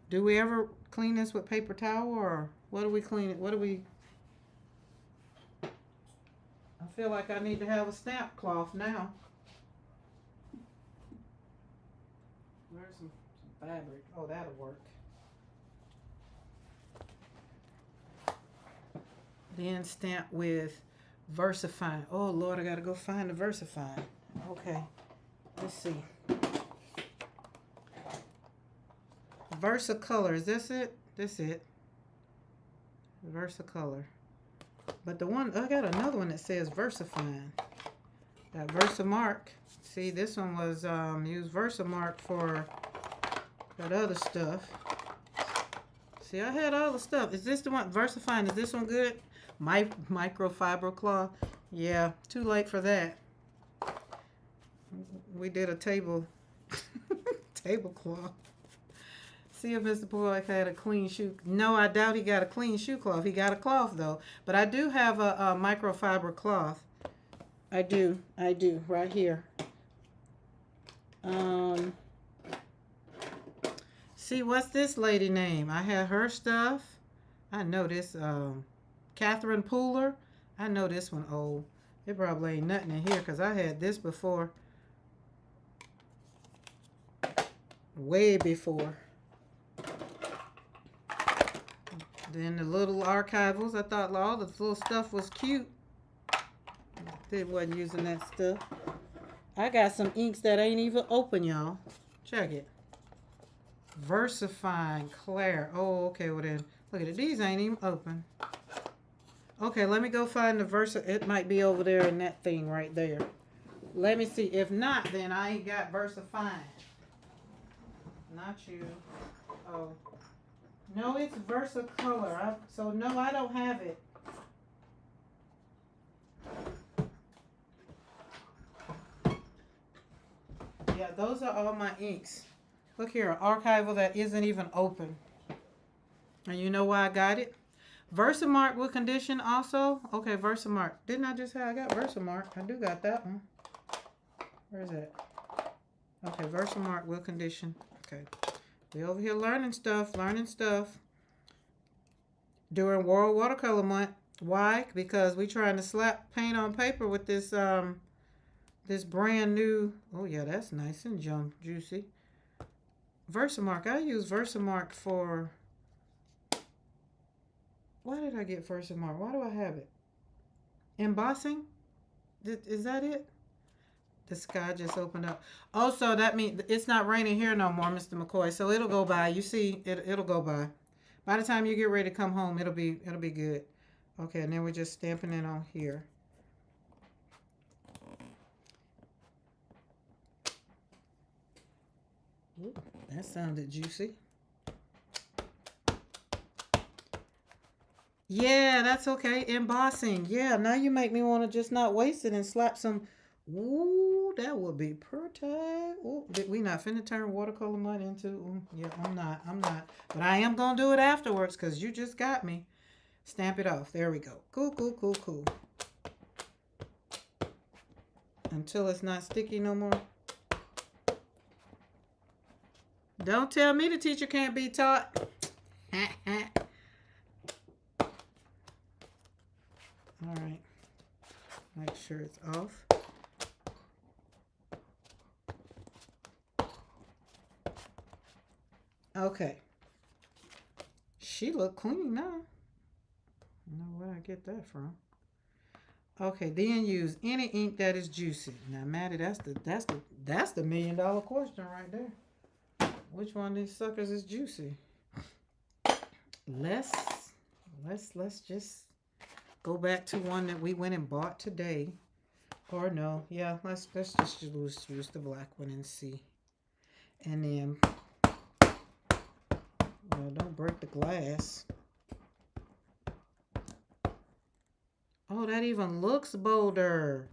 do we ever clean this with paper towel, or what do we clean it? What do we? I feel like I need to have a stamp cloth now. Where's some fabric? Oh, that'll work. Then stamp with Versifine. Oh Lord, I gotta go find the Versifine. Okay, let's see. Versacolor, is this it? This it. Versacolor. But the one, I got another one that says Versifine. Got Versamark. See, this one was used Versamark for that other stuff. See, I had all the stuff. Is this the one, Versifine, is this one good? Microfiber cloth. Yeah, too late for that. We did a tablecloth. See if Mr. Boy had a clean shoe. No, I doubt he got a clean shoe cloth. He got a cloth though. But I do have a microfiber cloth. I do, right here. See, what's this lady name? I had her stuff. I know this, Catherine Pooler. I know this one old. It probably ain't nothing in here because I had this before. Way before. Then the little archivals. I thought all the little stuff was cute. They wasn't using that stuff. I got some inks that ain't even open, y'all. Check it. Versifying Claire. Oh, okay. Well then, look at it. These ain't even open. Okay, let me go find the Versa. It might be over there in that thing right there. Let me see. If not, then I ain't got Versifying. Not you. Oh. No, it's Versacolor. So no, I don't have it. Yeah, those are all my inks. Look here, an archival that isn't even open. And you know why I got it? Versamark with condition also. Okay, Versamark. Didn't I just say I got Versamark? I do got that one. Where is it? Okay, Versamark with condition. Okay. We over here learning stuff, During World Watercolor Month. Why? Because we trying to slap paint on paper with this this brand new. Oh yeah, that's nice and juicy. Versamark. I use Versamark for. Why did I get Versamark? Why do I have it? Embossing? Is that it? The sky just opened up. Oh, so that means it's not raining here no more, Mr. McCoy. So it'll go by. You see, it'll go by. By the time you get ready to come home, it'll be good. Okay, and then we're just stamping it on here. Ooh, that sounded juicy. Yeah, that's okay. Embossing. Yeah, now you make me want to just not waste it and slap some. Ooh, that would be pretty. Ooh, we not finna turn watercolor money into. Yeah, I'm not. But I am going to do it afterwards because you just got me. Stamp it off. There we go. Cool, cool, cool, cool. Until it's not sticky no more. Don't tell me the teacher can't be taught. All right. Make sure it's off. Okay. She look clean now. I don't know where I get that from. Okay, then use any ink that is juicy. Now, Maddie, that's the $1 million question right there. Which one of these suckers is juicy? Let's just go back to one that we went and bought today. Or no, yeah, let's just use the black one and see. And then, well, don't break the glass. Oh, that even looks bolder.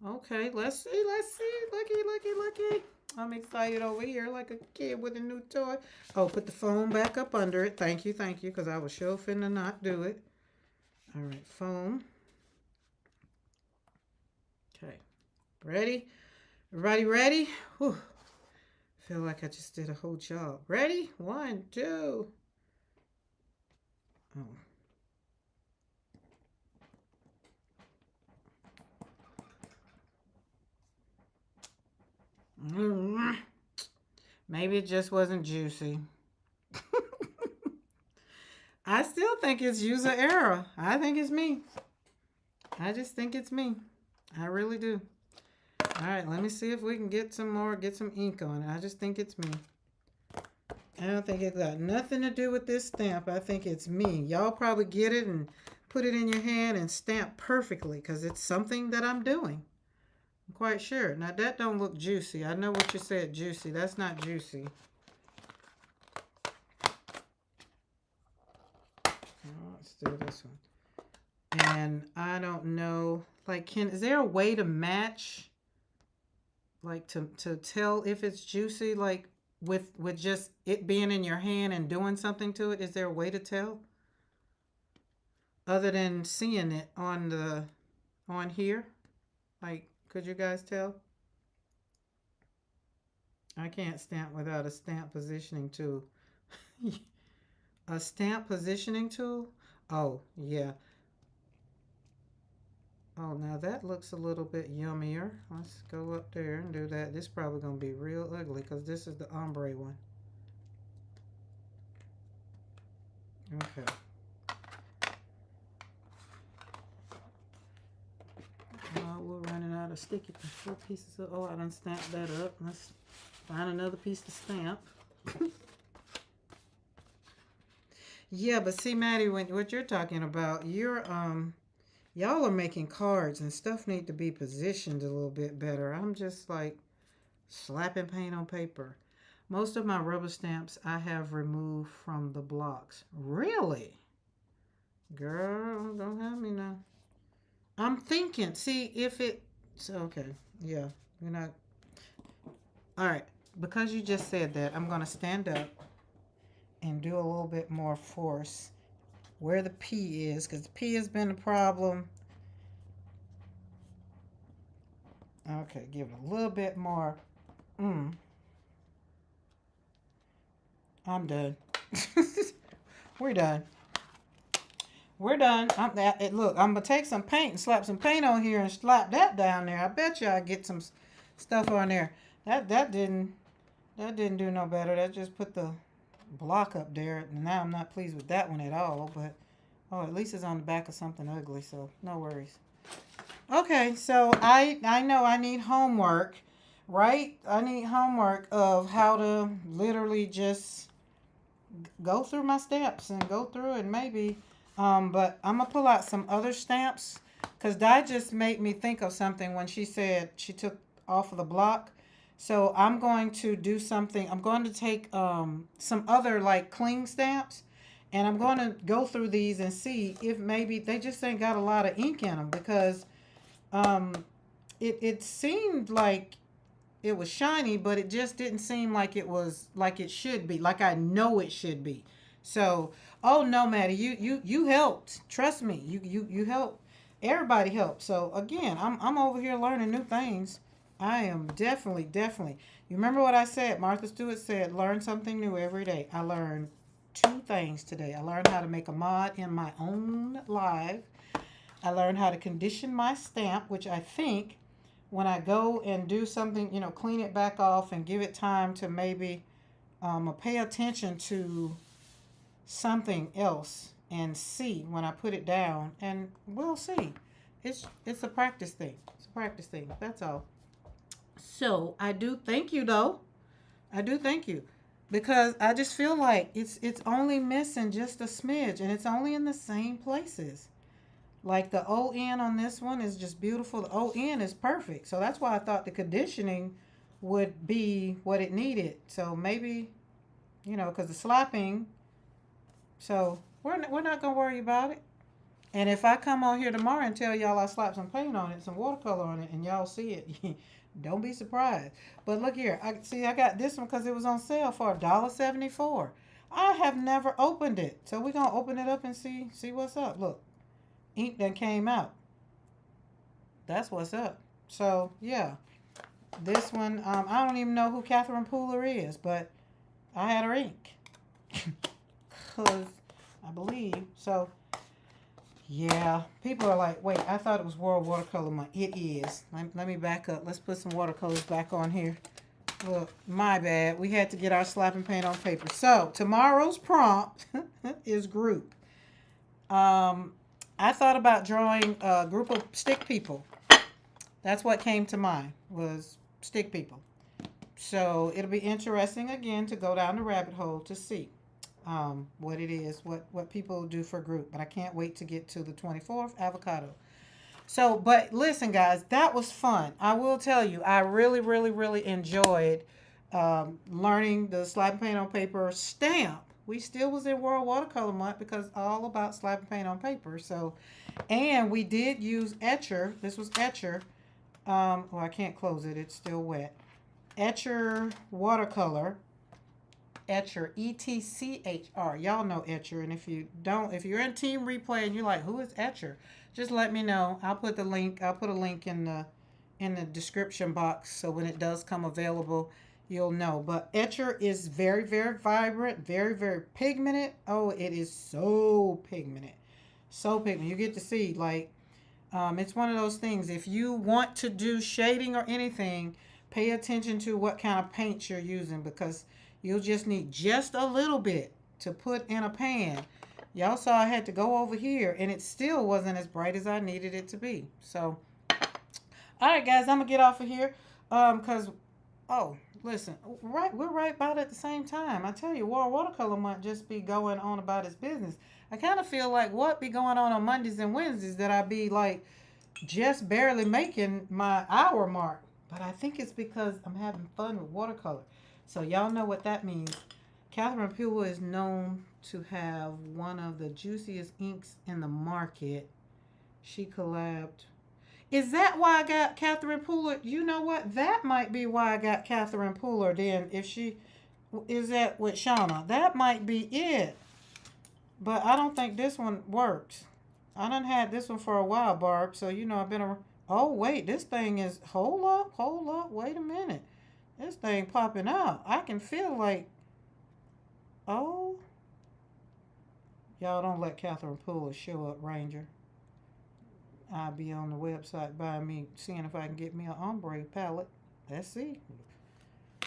Okay, let's see. Looky. I'm excited over here like a kid with a new toy. Oh, put the foam back up under it. Thank you, because I was sure finna not do it. All right, foam. Okay, ready? Everybody ready? Whew. Feel like I just did a whole job. Ready? 1, 2. Oh. Maybe it just wasn't juicy. I still think it's user error. I think it's me. I just think it's me. I really do. All right, let me see if we can get some ink on it. I just think it's me. I don't think it got nothing to do with this stamp. I think it's me. Y'all probably get it and put it in your hand and stamp perfectly because it's something that I'm doing. I'm quite sure. Now, that don't look juicy. I know what you said, juicy. That's not juicy. Oh, let's do this one. And I don't know, like, is there a way to match, like, to tell if it's juicy, like, with just it being in your hand and doing something to it? Is there a way to tell? Other than seeing it on here? Like, could you guys tell? I can't stamp without a stamp positioning tool. A stamp positioning tool? Oh, yeah. Oh, now that looks a little bit yummier. Let's go up there and do that. This is probably going to be real ugly because this is the ombre one. Okay. We're running out of sticky pieces of, oh, I done stamped that up. Let's find another piece to stamp. Yeah, but see, Maddie, what you're talking about, y'all are making cards and stuff need to be positioned a little bit better. I'm just like slapping paint on paper. Most of my rubber stamps I have removed from the blocks. Really? Girl, don't have me now. I'm thinking, see if it's okay. Yeah, you're not. All right, because you just said that, I'm going to stand up and do a little bit more force where the P is, because the P has been a problem. Okay, give it a little bit more. I'm done. We're done. We're done. Look, I'm gonna take some paint and slap some paint on here and slap that down there. I bet you I get some stuff on there. That didn't do no better. That just put the block up there. Now I'm not pleased with that one at all. But oh, at least it's on the back of something ugly, so no worries. Okay, so I know I need homework, right? I need homework of how to literally just go through my steps and go through and maybe but I'm gonna pull out some other stamps because Di just made me think of something when she said she took off of the block. So I'm going to do something. I'm going to take some other like cling stamps and I'm going to go through these and see if maybe they just ain't got a lot of ink in them because it seemed like it was shiny, but it just didn't seem like it was like it should be, like I know it should be. So, oh no, Maddie, you helped. Trust me, you helped. Everybody helped. So again, I'm over here learning new things. I am definitely. You remember what I said? Martha Stewart said, "Learn something new every day." I learned 2 things today. I learned how to make a mod in my own live. I learned how to condition my stamp, which I think when I go and do something, clean it back off and give it time to maybe pay attention to something else and see when I put it down, and we'll see. It's a practice thing. It's a practice thing. That's all. So I do thank you though. I do thank you because I just feel like it's only missing just a smidge, and it's only in the same places. Like the ON on this one is just beautiful. The ON is perfect. So that's why I thought the conditioning would be what it needed. So maybe, because the slapping. So we're not going to worry about it. And if I come on here tomorrow and tell y'all I slapped some paint on it, some watercolor on it, and y'all see it, don't be surprised. But look here. I got this one because it was on sale for $1.74. I have never opened it. So we're going to open it up and see what's up. Look. Ink that came out. That's what's up. So yeah, this one I don't even know who Catherine Pooler is, but I had her ink because I believe so. Yeah, people are like, wait, I thought it was World Watercolor Month. It is. Let me back up. Let's put some watercolors back on here. Look, my bad. We had to get our slapping paint on paper. So tomorrow's prompt is group. I thought about drawing a group of stick people. That's what came to mind was stick people. So it'll be interesting again to go down the rabbit hole to see what it is, what people do for group. But I can't wait to get to the 24th avocado. So, but listen, guys, that was fun. I will tell you, I really enjoyed learning the slap paint on paper stamp. We still was in World Watercolor Month because all about slapping paint on paper. So, and we did use Etcher. This was Etcher. Oh, I can't close it. It's still wet. Etcher watercolor. Etcher, ETCHR. Y'all know Etcher. And if you don't, if you're in Team Replay and you're like, who is Etcher? Just let me know. I'll put the link. I'll put a link in the description box so when it does come available, you'll know. But Etcher is very, very vibrant, very, very pigmented. Oh, it is so pigmented. So pigmented. You get to see, like, it's one of those things. If you want to do shading or anything, pay attention to what kind of paint you're using, because you'll just need just a little bit to put in a pan. Y'all saw I had to go over here, and it still wasn't as bright as I needed it to be. So, all right, guys, I'm going to get off of here because, oh, listen, we're right about at the same time. I tell you, Watercolor might just be going on about its business. I kind of feel like what be going on Mondays and Wednesdays that I be like just barely making my hour mark. But I think it's because I'm having fun with watercolor. So y'all know what that means. Catherine Pooler is known to have one of the juiciest inks in the market. She collabed. Is that why I got Catherine Pooler? You know what? That might be why I got Catherine Pooler then. If she is that with Shauna. That might be it. But I don't think this one works. I done had this one for a while, Barb. So, you know, I've been around. Oh, wait. This thing is... Hold up. Wait a minute. This thing popping out. I can feel like... Oh. Y'all don't let Catherine Pooler show up, Ranger. I'll be on the website by me seeing if I can get me an ombre palette. Let's see.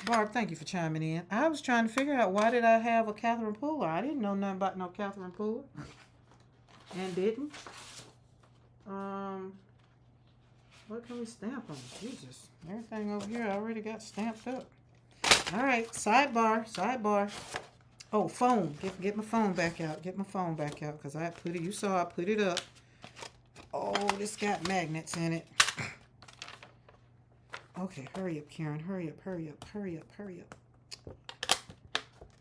Barb, thank you for chiming in. I was trying to figure out why did I have a Catherine Pooler. I didn't know nothing about no Catherine Pooler. And didn't. What can we stamp on? Jesus. Everything over here I already got stamped up. All right. Sidebar. Oh, phone. Get my phone back out. Get my phone back out because I put it. You saw I put it up. Oh, this got magnets in it. Okay, hurry up, Karen. Hurry up.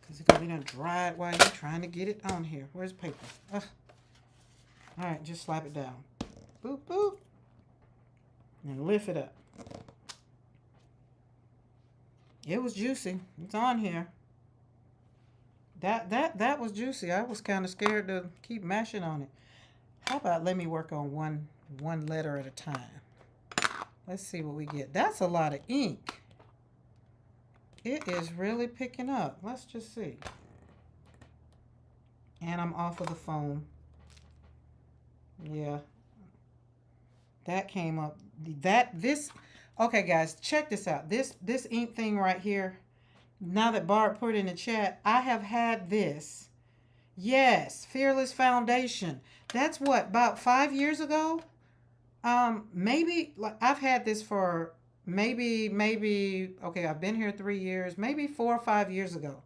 Because it's going to be done dried while you're trying to get it on here. Where's the paper? Ugh. All right, just slap it down. Boop, boop. And lift it up. It was juicy. It's on here. That was juicy. I was kind of scared to keep mashing on it. How about let me work on one letter at a time. Let's see what we get. That's a lot of ink. It is really picking up. Let's just see. And I'm off of the phone. Yeah. That came up. Okay, guys, check this out. This ink thing right here. Now that Barb put it in the chat, I have had this. Yes, Fearless Foundation. That's what, about 5 years ago? Maybe, like, I've had this for maybe, okay, I've been here 3 years, maybe 4 or 5 years ago.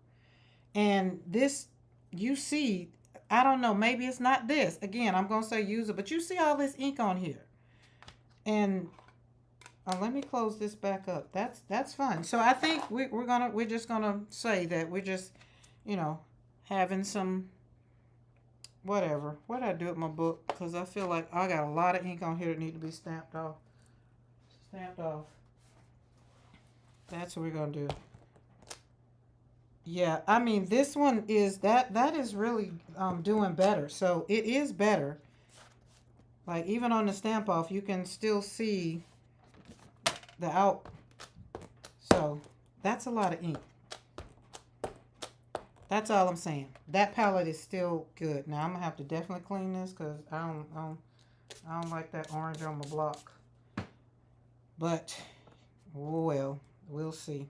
And this, you see, I don't know, maybe it's not this. Again, I'm going to say use it, but you see all this ink on here. And let me close this back up. That's fun. So I think we're just gonna say that we're just, you know, having some whatever. What did I do with my book? Because I feel like I got a lot of ink on here that need to be stamped off. That's what we're gonna do. Yeah, I mean this one is that is really doing better. So it is better. Like even on the stamp off, you can still see the out. So that's a lot of ink. That's all I'm saying. That palette is still good. Now I'm gonna have to definitely clean this because I don't like that orange on my block. But well, we'll see.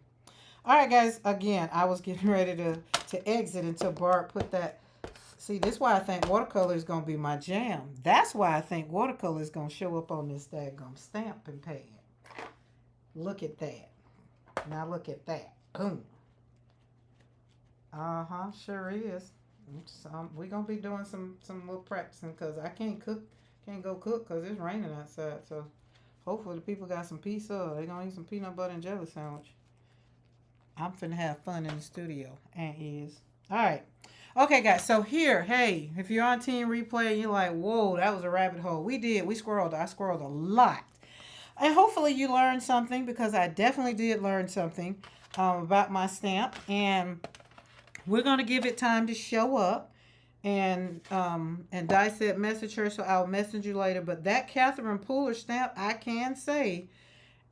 All right, guys. Again, I was getting ready to exit until Barb put that. See, this is why I think watercolor is gonna be my jam. That's why I think watercolor is gonna show up on this daggum stamping pad. Look at that. Now look at that. Boom. Sure is. We're going to be doing some little practicing because I can't go cook because it's raining outside. So hopefully the people got some pizza. They're going to eat some peanut butter and jelly sandwich. I'm finna have fun in the studio. And is. All right. Okay, guys. So here, hey, if you're on Team Replay and you're like, whoa, that was a rabbit hole. I squirreled a lot. And hopefully you learned something because I definitely did learn something about my stamp. And we're going to give it time to show up. And Di said message her, so I'll message you later. But that Catherine Pooler stamp, I can say,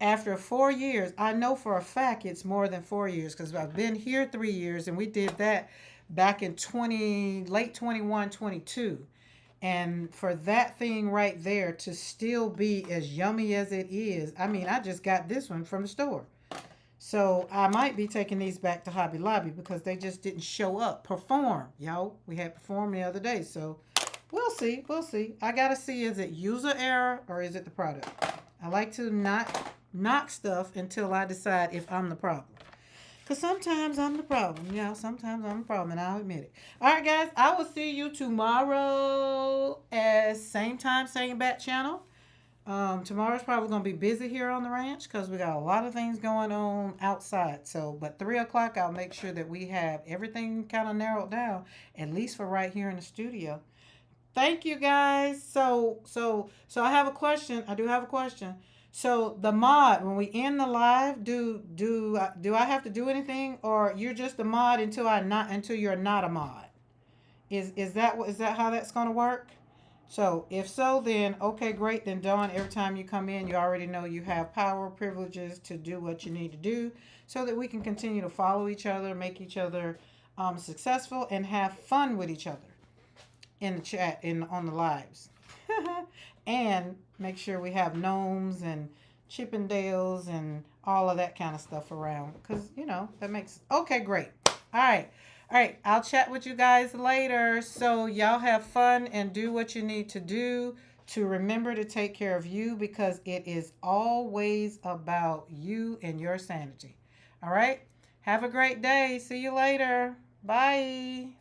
after 4 years, I know for a fact it's more than 4 years because I've been here 3 years and we did that back in late 21, 22. And for that thing right there to still be as yummy as it is, I mean, I just got this one from the store. So I might be taking these back to Hobby Lobby because they just didn't show up, perform, yo. We had perform the other day, so we'll see, we'll see. I gotta see, is it user error or is it the product? I like to not knock stuff until I decide if I'm the problem. Because sometimes I'm the problem, you know, sometimes I'm the problem, and I'll admit it. All right, guys, I will see you tomorrow at same time, same bat channel. Tomorrow's probably going to be busy here on the ranch because we got a lot of things going on outside. So, but 3 o'clock, I'll make sure that we have everything kind of narrowed down, at least for right here in the studio. Thank you, guys. So I have a question. I do have a question. So the mod, when we end the live, do I have to do anything, or you're just a mod until you're not a mod? Is that how that's going to work? So if so, then okay, great. Then Dawn, every time you come in, you already know you have power, privileges to do what you need to do, so that we can continue to follow each other, make each other successful, and have fun with each other in the chat, on the lives. And make sure we have gnomes and Chippendales and all of that kind of stuff around, because that makes okay, great. All right, I'll chat with you guys later. So y'all have fun and do what you need to do to remember to take care of you, because it is always about you and your sanity. All right, have a great day. See you later. Bye.